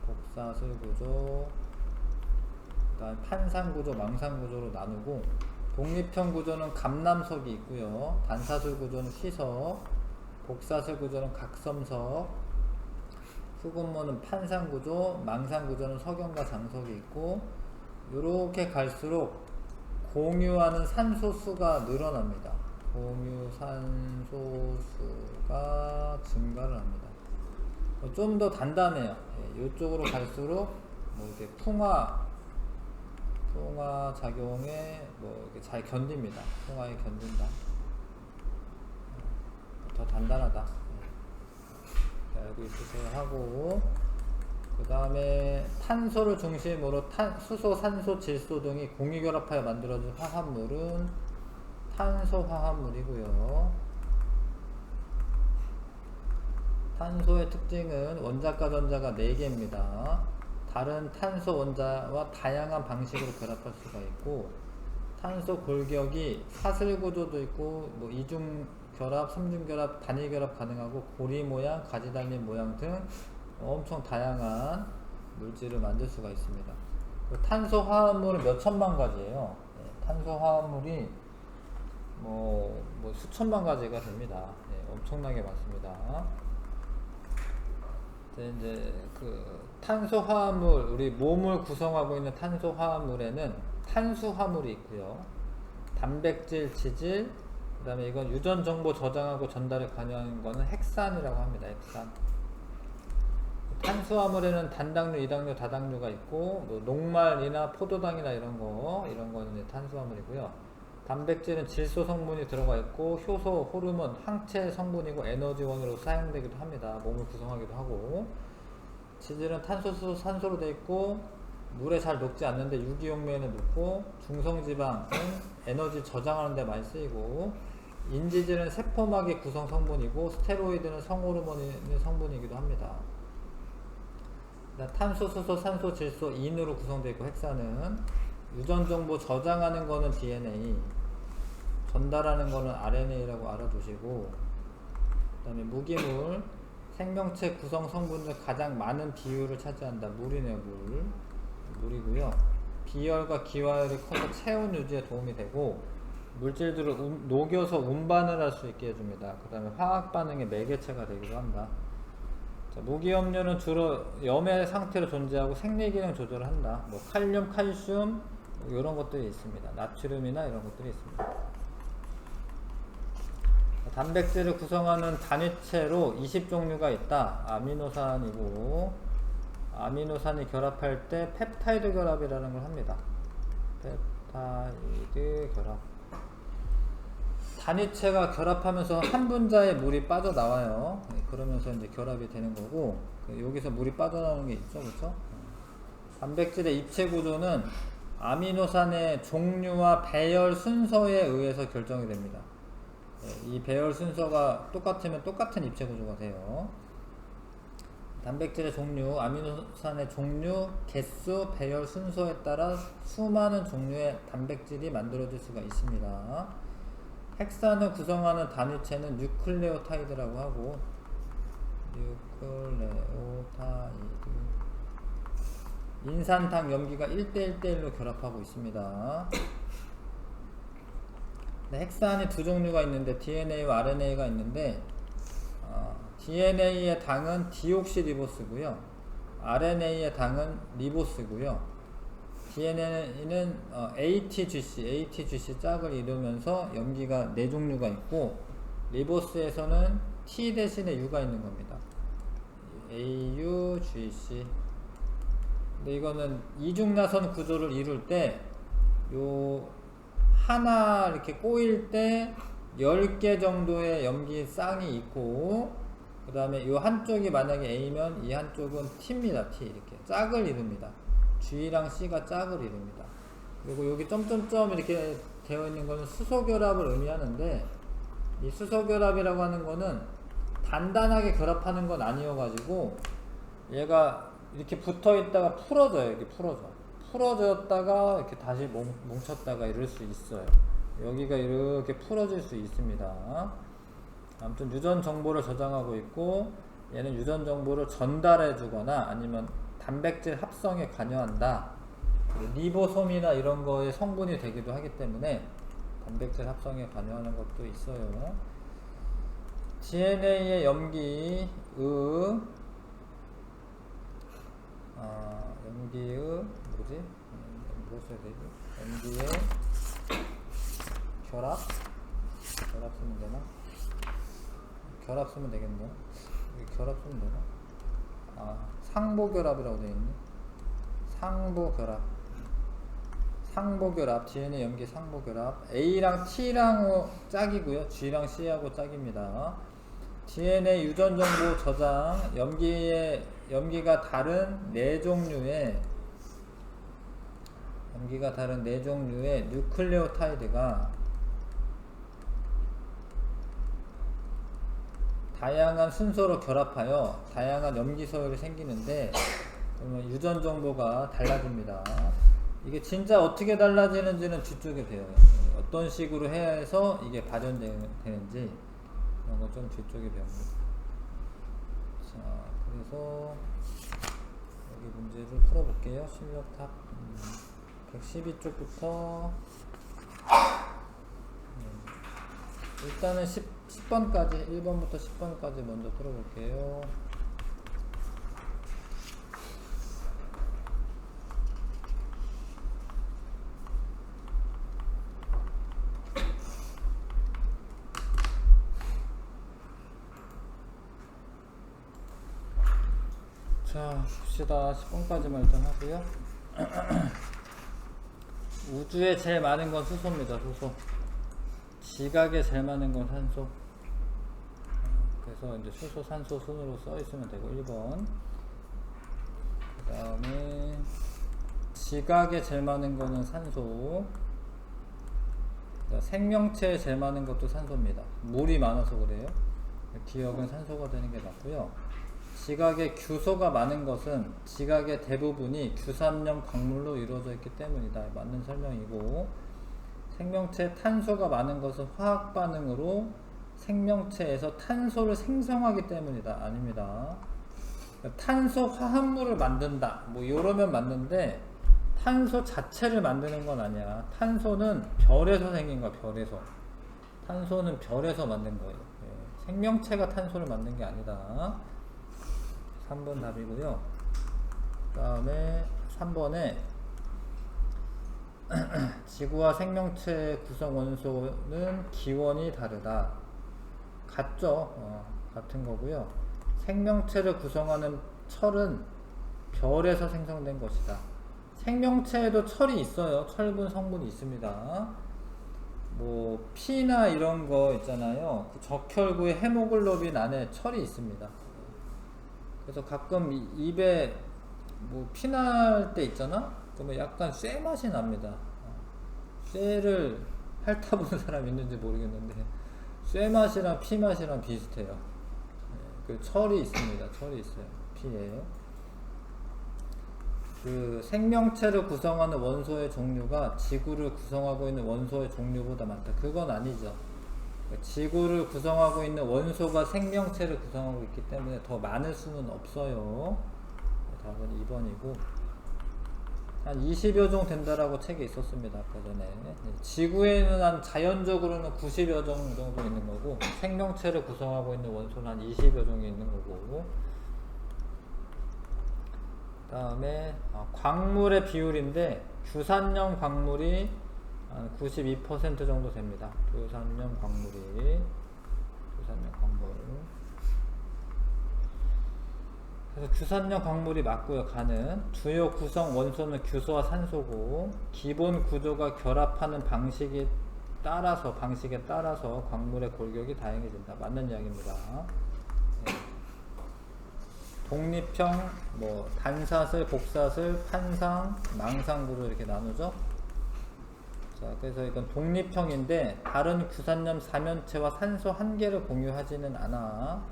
복사슬 구조, 그다음에 판상 구조, 망상 구조로 나누고, 독립형 구조는 감남석이 있고요. 단사슬 구조는 희석, 복사슬 구조는 각섬석, 흑음모는 판상 구조, 망상 구조는 석영과 장석이 있고, 이렇게 갈수록 공유하는 산소수가 늘어납니다. 공유 산소수가 증가를 합니다. 좀 더 단단해요. 이쪽으로 갈수록 뭐 이렇게 풍화 작용에 뭐 이렇게 잘 견딥니다. 풍화에 견딘다. 더 단단하다. 알고 있으세요 하고, 그 다음에 탄소를 중심으로 수소, 산소, 질소 등이 공유결합하여 만들어진 화합물은 탄소 화합물이고요. 탄소의 특징은 원자과 전자가 4개입니다. 다른 탄소 원자와 다양한 방식으로 결합할 수가 있고, 탄소 골격이 사슬 구조도 있고, 뭐 이중 결합, 삼중 결합, 단일 결합 가능하고, 고리 모양, 가지 달린 모양 등 엄청 다양한 물질을 만들 수가 있습니다. 탄소 화합물은 몇 천만 가지예요. 탄소 화합물이 뭐 수천만 가지가 됩니다. 엄청나게 많습니다. 이제 그 탄소 화합물, 우리 몸을 구성하고 있는 탄소 화합물에는 탄수화물이 있고요. 단백질, 지질, 그 다음에 이건 유전 정보 저장하고 전달에 관여하는 거는 핵산이라고 합니다. 핵산. 탄수화물에는 단당류, 이당류, 다당류가 있고, 뭐 녹말이나 포도당이나 이런 거는 탄수화물이고요. 단백질은 질소 성분이 들어가 있고, 효소, 호르몬, 항체 성분이고 에너지원으로 사용되기도 합니다. 몸을 구성하기도 하고, 지질은 탄소수, 산소로 되어 있고, 물에 잘 녹지 않는데 유기용매에는 녹고, 중성지방은 에너지 저장하는 데 많이 쓰이고, 인지질은 세포막의 구성 성분이고, 스테로이드는 성호르몬 있는 성분이기도 합니다. 탄소, 수소, 산소, 질소, 인으로 구성되어 있고 핵산은 유전 정보 저장하는 거는 DNA, 전달하는 거는 RNA라고 알아두시고, 그 다음에 무기물, 생명체 구성 성분 중 가장 많은 비율을 차지한다. 물이네요, 물이고요. 비열과 기화열이 커서 체온 유지에 도움이 되고, 물질들을 녹여서 운반을 할 수 있게 해줍니다. 그 다음에 화학 반응의 매개체가 되기도 한다. 자, 무기염료는 주로 염의 상태로 존재하고 생리기능 조절을 한다. 뭐 칼륨, 칼슘 뭐 이런 것들이 있습니다. 나트륨이나 이런 것들이 있습니다. 단백질을 구성하는 단위체로 20종류가 있다. 아미노산이고, 아미노산이 결합할 때 펩타이드 결합이라는 걸 합니다. 펩타이드 결합. 단위체가 결합하면서 한 분자의 물이 빠져나와요. 그러면서 이제 결합이 되는 거고, 여기서 물이 빠져나오는 게 있죠, 그렇죠? 단백질의 입체 구조는 아미노산의 종류와 배열 순서에 의해서 결정이 됩니다. 이 배열 순서가 똑같으면 똑같은 입체 구조가 돼요. 단백질의 종류, 아미노산의 종류, 개수, 배열 순서에 따라 수많은 종류의 단백질이 만들어질 수가 있습니다. 핵산을 구성하는 단위체는 뉴클레오타이드라고 하고, 뉴클레오타이드. 인산당 염기가 1대1대1로 결합하고 있습니다. 핵산이 두 종류가 있는데 DNA와 RNA가 있는데, DNA의 당은 디옥시리보스고요, RNA의 당은 리보스고요. DNA는 ATGC 짝을 이루면서 염기가 4종류가 있고, 리보스에서는 T 대신에 U가 있는 겁니다. AUGC. 근데 이거는 이중나선 구조를 이룰 때, 요 하나 이렇게 꼬일 때 10개 정도의 염기 쌍이 있고, 그 다음에 요 한쪽이 만약에 A면 이 한쪽은 T입니다. T. 이렇게 짝을 이룹니다. G랑 C가 짝을 이룹니다. 그리고 여기 점점점 이렇게 되어 있는 거는 수소결합을 의미하는데, 이 수소결합이라고 하는 거는 단단하게 결합하는 건 아니어가지고, 얘가 이렇게 붙어 있다가 풀어져요. 이렇게 풀어졌다가 이렇게 다시 뭉쳤다가 이럴 수 있어요. 여기가 이렇게 풀어질 수 있습니다. 아무튼 유전 정보를 저장하고 있고, 얘는 유전 정보를 전달해 주거나 아니면 단백질 합성에 관여한다. 리보솜이나 이런 거의 성분이 되기도 하기 때문에 단백질 합성에 관여하는 것도 있어요. DNA의 염기의 뭐지? 뭐 써야 되지? 염기의 결합 쓰면 되나? 결합 쓰면 되겠네. 결합 쓰면 되나? 상보결합이라고 되어있네. 상보결합, DNA 염기 상보결합. A랑 T랑 짝이고요, G랑 C하고 짝입니다. DNA 유전정보 저장, 염기가 다른 4종류의 뉴클레오타이드가 다양한 순서로 결합하여 다양한 염기 서열이 생기는데, 그러면 유전 정보가 달라집니다. 이게 진짜 어떻게 달라지는지는 뒤쪽에 배워요. 어떤 식으로 해서 이게 발현되는지 이런 거 좀 뒤쪽에 배웁니다. 자, 그래서 여기 문제를 풀어볼게요. 실력탑 112쪽부터 일단은 10번까지 1번부터 10번까지 먼저 풀어볼게요. 자, 봅시다. 10번까지만 일단 하고요. 우주에 제일 많은 건 수소입니다. 수소. 지각에 제일 많은 건 산소. 그래서 이제 수소, 산소 순으로 써 있으면 되고 1번. 그 다음에 지각에 제일 많은 거는 산소. 생명체에 제일 많은 것도 산소입니다. 물이 많아서 그래요. 기억은 산소가 되는 게 맞고요. 지각에 규소가 많은 것은 지각의 대부분이 규산염 광물로 이루어져 있기 때문이다. 맞는 설명이고, 생명체 탄소가 많은 것은 화학 반응으로 생명체에서 탄소를 생성하기 때문이다. 아닙니다. 탄소 화합물을 만든다. 뭐 이러면 맞는데 탄소 자체를 만드는 건 아니야. 탄소는 별에서 생긴 거야. 별에서. 탄소는 별에서 만든 거예요. 예. 생명체가 탄소를 만든 게 아니다. 3번 답이고요. 그 다음에 3번에 지구와 생명체 구성 원소는 기원이 다르다. 같죠? 같은 거고요. 생명체를 구성하는 철은 별에서 생성된 것이다. 생명체에도 철이 있어요. 철분 성분이 있습니다. 뭐 피나 이런 거 있잖아요. 그 적혈구의 헤모글로빈 안에 철이 있습니다. 그래서 가끔 입에 뭐 피날 때 있잖아? 그러면 약간 쇠 맛이 납니다. 쇠를 핥아본 사람 있는지 모르겠는데 쇠 맛이랑 피 맛이랑 비슷해요. 그 철이 있습니다. 철이 있어요. 피에. 그 생명체를 구성하는 원소의 종류가 지구를 구성하고 있는 원소의 종류보다 많다. 그건 아니죠. 지구를 구성하고 있는 원소가 생명체를 구성하고 있기 때문에 더 많을 수는 없어요. 답은 2번이고, 한 20여 종 된다라고 책에 있었습니다. 아까 전에. 지구에는 한 자연적으로는 90여 종 정도 있는 거고, 생명체를 구성하고 있는 원소는 한 20여 종이 있는 거고, 그 다음에 광물의 비율인데 규산염 광물이 한 92% 정도 됩니다. 규산염 광물. 그래서 규산염 광물이 맞고요. 가는 주요 구성 원소는 규소와 산소고, 기본 구조가 결합하는 방식에 따라서 광물의 골격이 다양해진다. 맞는 이야기입니다. 네. 독립형, 뭐 단사슬, 복사슬, 판상, 망상 구조 이렇게 나누죠. 자, 그래서 이건 독립형인데 다른 규산염 사면체와 산소 한 개를 공유하지는 않아.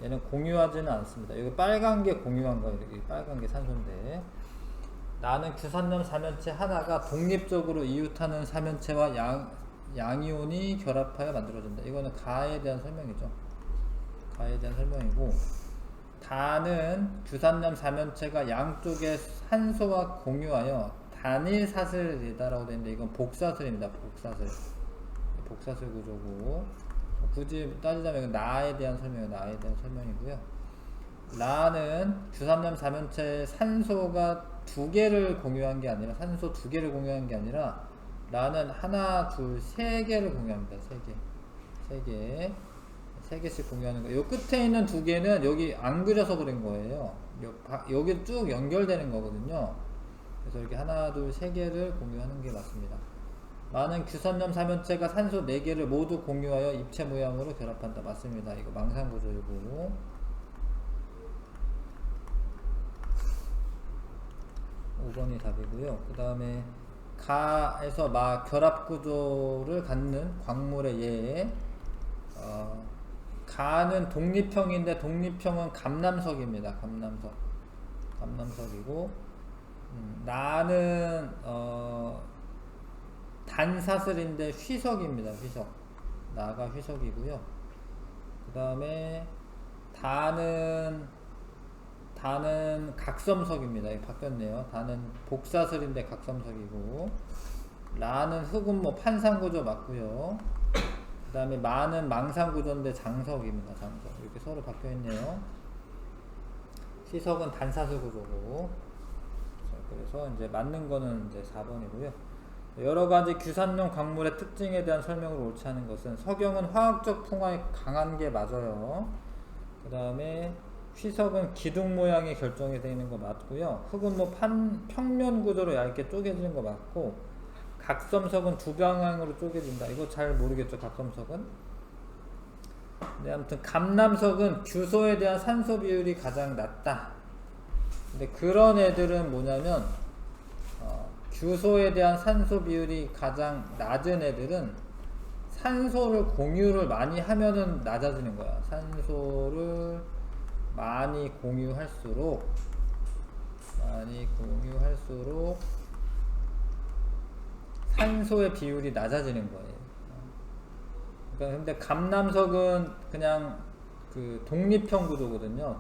얘는 공유하지는 않습니다. 여기 빨간 게 공유한 거예요. 여기 빨간 게 산소인데, 나는 규산염 사면체 하나가 독립적으로 이웃하는 사면체와 양이온이 결합하여 만들어진다. 이거는 가에 대한 설명이죠. 가에 대한 설명이고, 단은 규산염 사면체가 양쪽에 산소와 공유하여 단일 사슬이다라고 되어 있는데, 이건 복사슬입니다. 복사슬 구조고, 굳이 따지자면 이건 나에 대한 설명이고요. 라는 규산염 사면체에 산소가 두 개를 공유한 게 아니라, 라는 하나, 둘, 세 개를 공유합니다. 세 개씩 공유하는 거예요. 요 끝에 있는 두 개는 여기 안 그려서 그린 거예요. 여기 쭉 연결되는 거거든요. 그래서 이렇게 하나, 둘, 세 개를 공유하는 게 맞습니다. 많은 규산염 사면체가 산소 4개를 모두 공유하여 입체 모양으로 결합한다. 맞습니다. 이거 망상 구조이고. 5번이 답이고요. 그 다음에 가에서 결합 구조를 갖는 광물의 예. 가는 독립형인데, 독립형은 감남석입니다. 감남석이고, 나는 단사슬인데 휘석입니다. 나가 휘석이고요. 그 다음에 단은 각섬석입니다. 이거 바뀌었네요. 단은 복사슬인데 각섬석이고, 라는 흑은 뭐 판상구조 맞고요. 그 다음에 마는 망상구조인데 장석입니다. 장석. 이렇게 서로 바뀌어있네요. 휘석은 단사슬 구조고. 자, 그래서 이제 맞는 거는 이제 4번이고요. 여러 가지 규산염 광물의 특징에 대한 설명을 옳지 않은 것은, 석영은 화학적 풍화에 강한 게 맞아요. 그 다음에 휘석은 기둥 모양이 결정이 되어 있는 거 맞고요. 흑은 뭐 평면 구조로 얇게 쪼개지는 거 맞고, 각섬석은 두 방향으로 쪼개진다. 이거 잘 모르겠죠, 각섬석은. 네, 아무튼 감남석은 규소에 대한 산소 비율이 가장 낮다. 근데 그런 애들은 뭐냐면, 규소에 대한 산소 비율이 가장 낮은 애들은 산소를 공유를 많이 하면은 낮아지는 거야. 산소를 많이 공유할수록 산소의 비율이 낮아지는 거예요. 그러니까 근데 감남석은 그냥 그 독립형 구조거든요.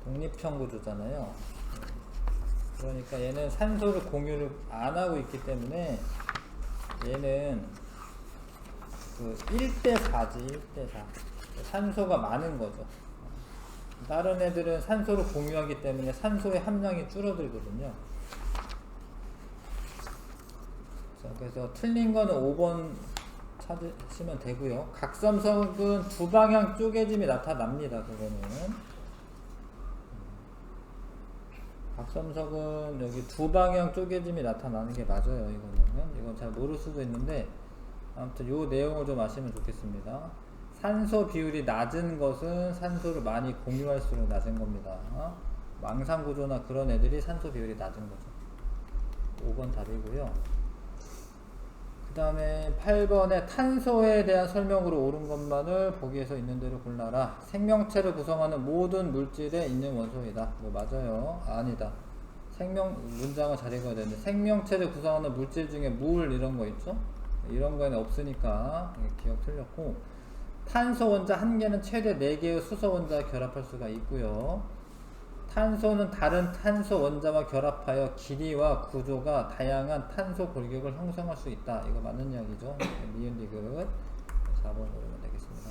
독립형 구조잖아요. 그러니까 얘는 산소를 공유를 안 하고 있기 때문에 얘는 그 1대4지, 1대4. 산소가 많은 거죠. 다른 애들은 산소를 공유하기 때문에 산소의 함량이 줄어들거든요. 자, 그래서 틀린 거는 5번 찾으시면 되고요. 각섬석은 두 방향 쪼개짐이 나타납니다. 그거는 각섬석은 여기 두 방향 쪼개짐이 나타나는 게 맞아요. 이건 잘 모를 수도 있는데 아무튼 요 내용을 좀 아시면 좋겠습니다. 산소 비율이 낮은 것은 산소를 많이 공유할수록 낮은 겁니다. 망상구조나 그런 애들이 산소 비율이 낮은 거죠. 5번 답이고요. 그 다음에 8번에 탄소에 대한 설명으로 옳은 것만을 보기에서 있는 대로 골라라. 생명체를 구성하는 모든 물질에 있는 원소이다. 이거 맞아요? 아니다. 문장을 잘 읽어야 되는데 생명체를 구성하는 물질 중에 물 이런 거 있죠? 이런 거에는 없으니까 기억 틀렸고, 탄소 원자 한 개는 최대 4개의 수소 원자와 결합할 수가 있고요. 탄소는 다른 탄소 원자와 결합하여 길이와 구조가 다양한 탄소 골격을 형성할 수 있다. 이거 맞는 이야기죠. 니은 디귿 4번 고르면 되겠습니다.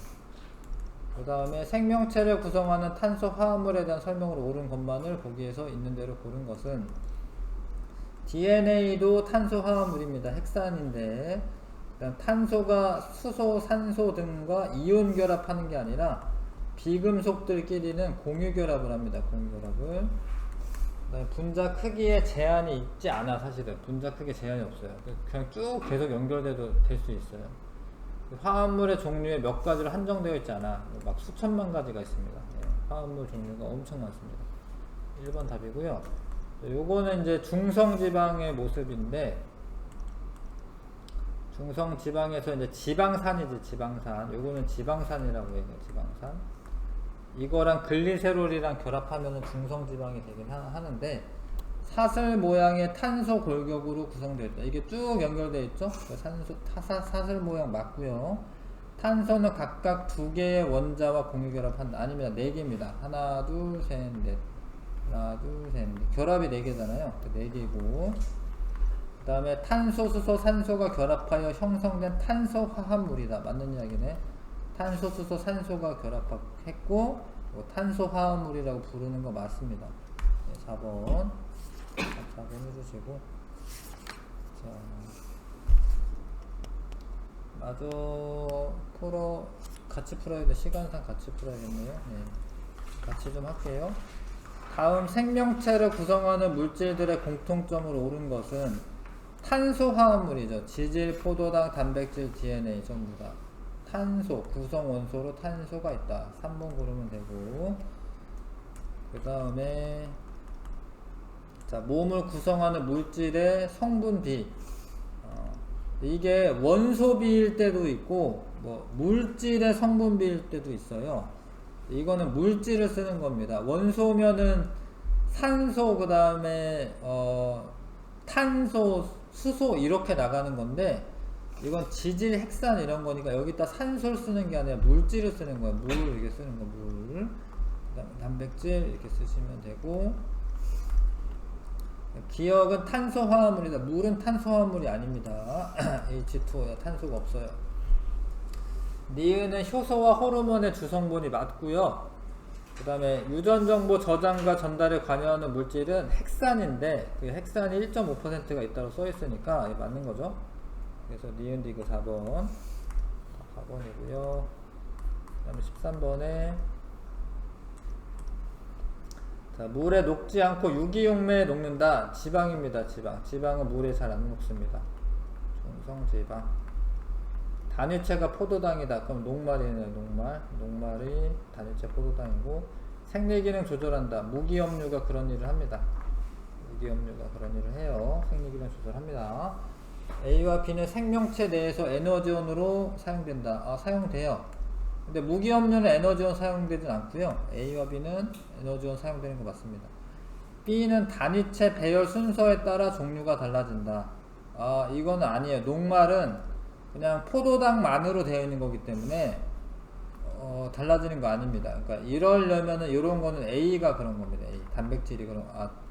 그 다음에 생명체를 구성하는 탄소 화합물에 대한 설명으로 옳은 것만을 보기에서 있는 대로 고른 것은 DNA도 탄소 화합물입니다. 핵산인데 탄소가 수소, 산소 등과 이온 결합하는 게 아니라 비금속들끼리는 공유 결합을 합니다. 공유 결합을. 분자 크기에 제한이 있지 않아. 사실은 분자 크기에 제한이 없어요. 그냥 쭉 계속 연결돼도 될 수 있어요. 화합물의 종류에 몇 가지로 한정되어 있지 않아. 막 수천만 가지가 있습니다. 화합물 종류가 엄청 많습니다. 1번 답이고요. 요거는 이제 중성지방의 모습인데, 중성지방에서 이제 지방산이지, 지방산. 요거는 지방산이라고 해요. 지방산. 이거랑 글리세롤이랑 결합하면 중성지방이 되긴 하는데, 사슬 모양의 탄소 골격으로 구성되어 있다. 이게 쭉 연결되어 있죠? 사슬 모양 맞고요. 탄소는 각각 2개의 원자와 공유 결합한다. 아닙니다. 4개입니다. 하나, 둘, 셋, 넷. 하나, 둘, 셋, 넷. 결합이 4개잖아요. 4개고. 그 다음에 탄소, 수소, 산소가 결합하여 형성된 탄소 화합물이다. 맞는 이야기네. 탄소, 수소, 산소가 결합했고 탄소 화합물이라고 부르는 거 맞습니다. 네, 4번 해주시고, 자, 마저 같이 풀어야 돼. 시간상 같이 풀어야겠네요. 네, 같이 좀 할게요. 다음 생명체를 구성하는 물질들의 공통점으로 옳은 것은 탄소 화합물이죠. 지질, 포도당, 단백질, DNA 전부 다 탄소, 구성 원소로 탄소가 있다. 3번 고르면 되고, 그 다음에 자, 몸을 구성하는 물질의 성분비. 이게 원소비일 때도 있고 물질의 성분비일 때도 있어요. 이거는 물질을 쓰는 겁니다. 원소면은 산소, 그 다음에 탄소, 수소 이렇게 나가는 건데, 이건 지질, 핵산 이런 거니까 여기다 산소를 쓰는 게 아니라 물질을 쓰는 거예요. 물 이렇게 쓰는 거, 물. 그다음에 단백질 이렇게 쓰시면 되고, 기억은 탄소 화합물이다. 물은 탄소 화합물이 아닙니다. H2O 탄소가 없어요. 니은은 효소와 호르몬의 주성분이 맞고요. 그 다음에 유전정보 저장과 전달에 관여하는 물질은 핵산인데 그 핵산이 1.5%가 있다고 써있으니까 맞는 거죠. 그래서 니은 디귿 4번 4번이고요. 그 다음에 13번에 자, 물에 녹지 않고 유기용매에 녹는다. 지방입니다. 지방은 물에 잘 안 녹습니다. 중성지방. 단위체가 포도당이다. 그럼 녹말이네요. 녹말이 단위체 포도당이고, 생리기능 조절한다. 무기염류가 그런 일을 합니다. 무기염류가 그런 일을 해요. 생리기능 조절합니다. A와 B는 생명체 내에서 에너지원으로 사용된다. 사용돼요. 근데 무기업류는 에너지원 사용되진 않고요. A와 B는 에너지원 사용되는 거 맞습니다. B는 단위체 배열 순서에 따라 종류가 달라진다. 아, 이거는 아니에요. 녹말은 그냥 포도당만으로 되어 있는 거기 때문에 달라지는 거 아닙니다. 그러니까 이러려면은 이런 거는 A가 그런 겁니다. A. 단백질이 그런,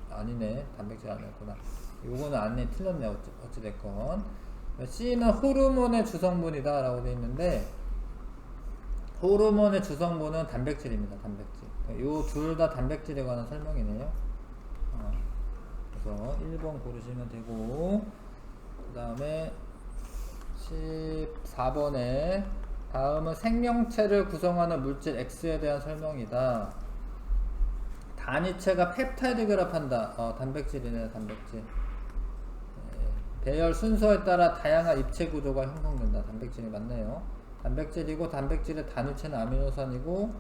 아니네. 단백질 아니었구나. 요거는 아니네. 틀렸네. 어찌됐건. C는 호르몬의 주성분이다 라고 되어 있는데, 호르몬의 주성분은 단백질입니다. 단백질. 요 둘 다 단백질에 관한 설명이네요. 그래서 1번 고르시면 되고, 그 다음에 14번에 다음은 생명체를 구성하는 물질 X에 대한 설명이다. 단위체가 펩타이드 결합한다. 단백질이네. 단백질. 배열 순서에 따라 다양한 입체 구조가 형성된다. 단백질이 맞네요. 단백질이고 단백질의 단위체는 아미노산이고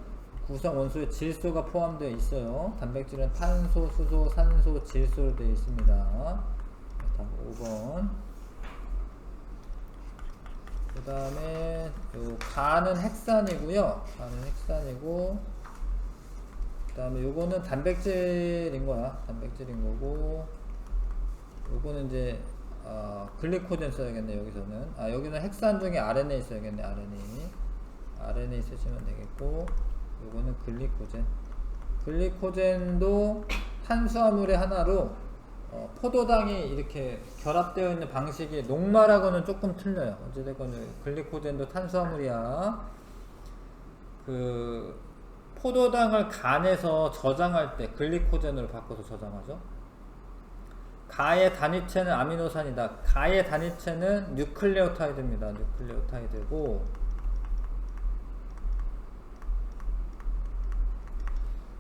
구성 원소에 질소가 포함되어 있어요. 단백질은 탄소, 수소, 산소, 질소로 되어 있습니다. 5번. 그 다음에 가는 핵산이고요. 가는 핵산이고, 그 다음에 요거는 단백질인 거야. 단백질인 거고, 요거는 이제 글리코젠 써야겠네. 여기서는 여기는 핵산 중에 RNA 써야겠네. RNA 쓰시면 되겠고, 요거는 글리코젠. 글리코젠도 탄수화물의 하나로 포도당이 이렇게 결합되어 있는 방식이 녹말하고는 조금 틀려요. 어찌됐건 글리코젠도 탄수화물이야. 그 포도당을 간에서 저장할 때 글리코젠으로 바꿔서 저장하죠. 가의 단위체는 아미노산이다. 가의 단위체는 뉴클레오타이드입니다. 뉴클레오타이드고,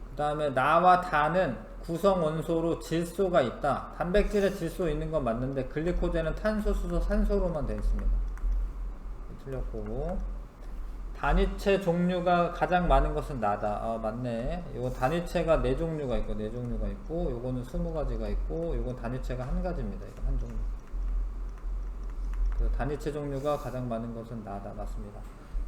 그 다음에 나와 다는 구성 원소로 질소가 있다. 단백질에 질소 있는 건 맞는데 글리코젠은 탄소, 수소, 산소로만 되어 있습니다. 틀렸고, 단위체 종류가 가장 많은 것은 나다. 맞네. 이건 단위체가 4종류가 있고 4종류가 있고, 요거는 20가지가 있고, 요건 단위체가 1가지입니다. 이거 한 종류. 그 단위체 종류가 가장 많은 것은 나다. 맞습니다.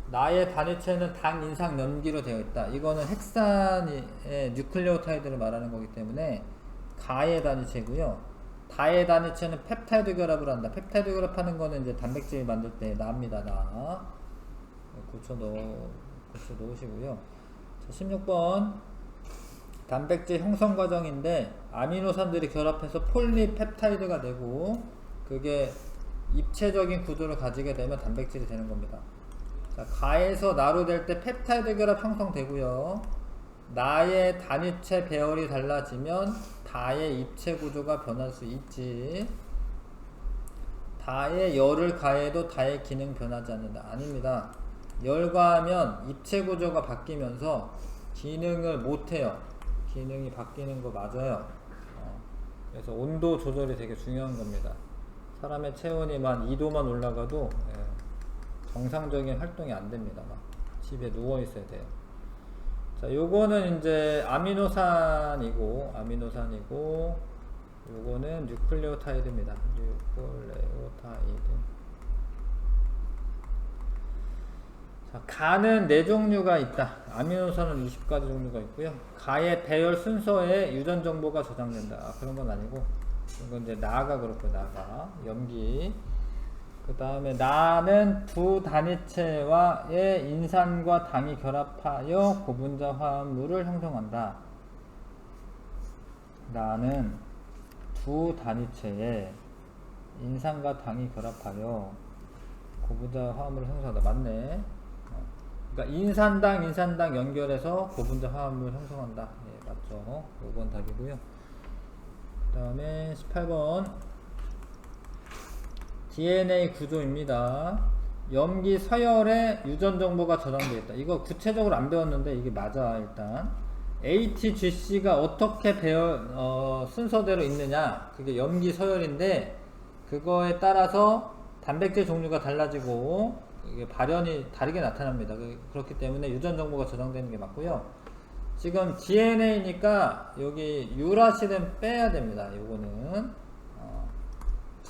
나의 단위체는 당, 인상, 염기로 되어 있다. 이거는 핵산의 뉴클레오타이드를 말하는 거기 때문에 가의 단위체고요. 다의 단위체는 펩타이드 결합을 한다. 펩타이드 결합하는 거는 이제 단백질 만들 때 나입니다. 나. 고쳐 놓으시고요. 자, 16번. 단백질 형성 과정인데 아미노산들이 결합해서 폴리펩타이드가 되고, 그게 입체적인 구조를 가지게 되면 단백질이 되는 겁니다. 자, 가에서 나로 될 때 펩타이드 결합 형성되고요. 나의 단위체 배열이 달라지면 다의 입체 구조가 변할 수 있지. 다에 열을 가해도 다의 기능 변하지 않는다. 아닙니다. 열과하면 입체 구조가 바뀌면서 기능을 못해요. 기능이 바뀌는 거 맞아요. 그래서 온도 조절이 되게 중요한 겁니다. 사람의 체온이 만 2도만 올라가도 정상적인 활동이 안 됩니다. 막 집에 누워 있어야 돼요. 자, 요거는 이제 아미노산이고, 요거는 뉴클레오타이드입니다. 뉴클레오타이드. 자, 가는 4종류가 있다. 아미노산은 20가지 종류가 있고요. 가의 배열 순서에 유전 정보가 저장된다. 그런 건 아니고, 이건 이제 나가 그렇고, 나가 염기. 그 다음에 나는 두 단위체와의 인산과 당이 결합하여 고분자 화합물을 형성한다. 나는 두 단위체에 인산과 당이 결합하여 고분자 화합물을 형성한다. 맞네. 그러니까 인산당 연결해서 고분자 화합물을 형성한다. 예, 맞죠. 5번 답이고요. 그 다음에 18번. DNA 구조입니다. 염기 서열에 유전 정보가 저장되어 있다. 이거 구체적으로 안 배웠는데 이게 맞아. 일단 ATGC가 어떻게 순서대로 있느냐, 그게 염기 서열인데, 그거에 따라서 단백질 종류가 달라지고 이게 발현이 다르게 나타납니다. 그렇기 때문에 유전 정보가 저장되는 게 맞고요. 지금 DNA니까 여기 유라실은 빼야 됩니다. 요거는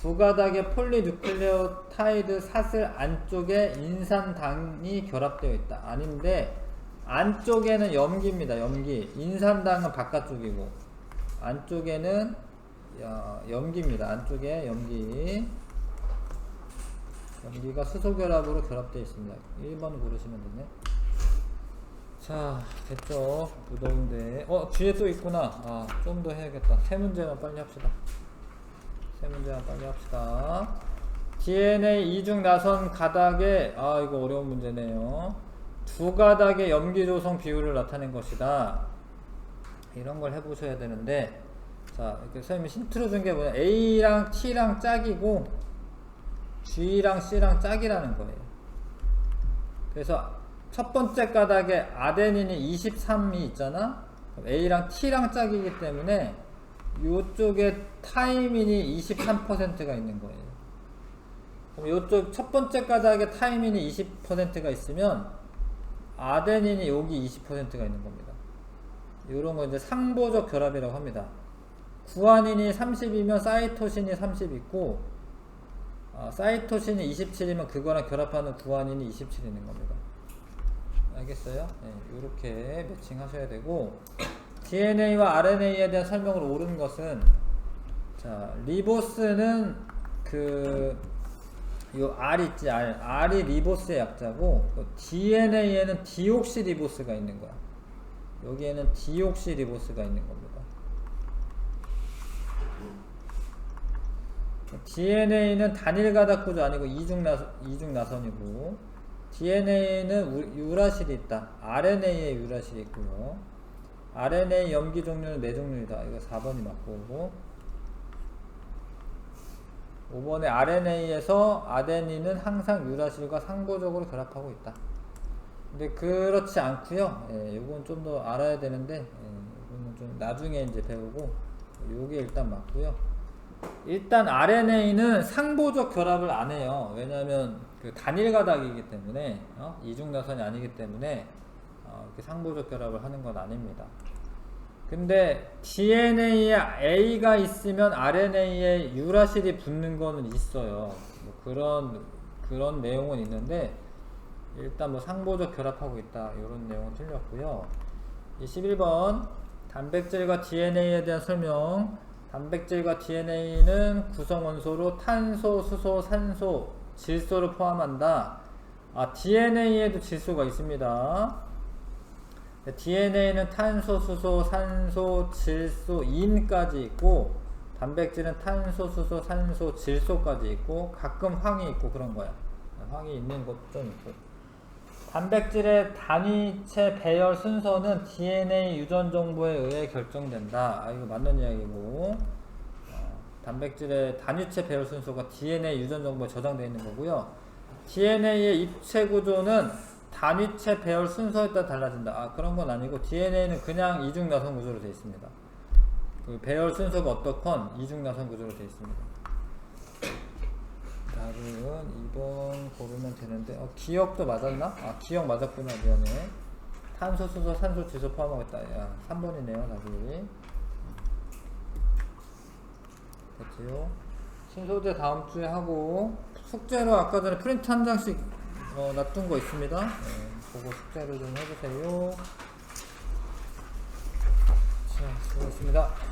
두 가닥의 폴리뉴클레오타이드 사슬 안쪽에 인산당이 결합되어 있다. 아닌데 안쪽에는 염기입니다. 염기. 인산당은 바깥쪽이고 안쪽에는 염기입니다. 안쪽에 염기가 수소결합으로 결합되어 있습니다. 1번 고르시면 되네. 자, 됐죠? 무더운데. 뒤에 또 있구나. 좀 더 해야겠다. 세 문제만 빨리 합시다. DNA 이중 나선 가닥에, 이거 어려운 문제네요. 두 가닥의 염기 조성 비율을 나타낸 것이다. 이런 걸 해보셔야 되는데, 자, 이렇게 선생님이 힌트로 준 게 뭐냐. A랑 T랑 짝이고, G랑 C랑 짝이라는 거예요. 그래서 첫 번째 가닥에 아데닌이 23이 있잖아? A랑 T랑 짝이기 때문에 요쪽에 타이민이 23%가 있는 거예요. 그럼 요쪽 첫 번째 가닥에 타이민이 20%가 있으면 아데닌이 여기 20%가 있는 겁니다. 요런 거 이제 상보적 결합이라고 합니다. 구아닌이 30이면 사이토신이 30 있고, 사이토신이 27이면 그거랑 결합하는 구아닌이 27 있는 겁니다. 알겠어요? 네, 이렇게 매칭하셔야 되고, DNA와 RNA에 대한 설명을 옳은 것은, 자, 리보스는 요 R 있지, R이 리보스의 약자고, DNA에는 디옥시리보스가 있는 거야. 여기에는 디옥시리보스가 있는 겁니다. DNA는 단일 가닥 구조 아니고 이중 나선이고, DNA는 유라실이 있다. RNA에 유라실이 있고요. RNA 염기 종류는 4종류이다. 이거 4번이 맞고, 5번에 RNA에서 아데닌은 항상 유라실과 상보적으로 결합하고 있다. 근데 그렇지 않고요. 이건 좀 더 알아야 되는데, 이거는 좀 나중에 이제 배우고, 요게 일단 맞고요. 일단 RNA는 상보적 결합을 안 해요. 왜냐하면 그 단일 가닥이기 때문에, 이중 나선이 아니기 때문에 이렇게 상보적 결합을 하는 건 아닙니다. 근데 DNA에 A가 있으면 RNA에 유라실이 붙는 거는 있어요. 뭐 그런 내용은 있는데, 일단 뭐 상보적 결합하고 있다, 이런 내용은 틀렸고요. 21번 단백질과 DNA에 대한 설명. 단백질과 DNA는 구성원소로 탄소, 수소, 산소, 질소를 포함한다. DNA에도 질소가 있습니다. DNA는 탄소, 수소, 산소, 질소, 인까지 있고, 단백질은 탄소, 수소, 산소, 질소까지 있고, 가끔 황이 있고 그런 거야. 황이 있는 것도 좀 있고. 단백질의 단위체 배열 순서는 DNA 유전 정보에 의해 결정된다. 이거 맞는 이야기고, 단백질의 단위체 배열 순서가 DNA 유전 정보에 저장되어 있는 거고요. DNA의 입체 구조는 단위체 배열 순서에 따라 달라진다. 그런 건 아니고, DNA는 그냥 이중 나선 구조로 되어 있습니다. 그 배열 순서가 어떻건 이중 나선 구조로 되어 있습니다. 답은 2번 고르면 되는데, 기억도 맞았나? 기억 맞았구나. 미안해. 탄소, 수소, 산소, 질소 포함하겠다. 3번이네요 답이. 됐지요? 신소재 다음 주에 하고, 숙제로 아까 전에 프린트 한 장씩 놔둔 거 있습니다. 그거 숙제로 좀 해주세요. 자, 수고하셨습니다.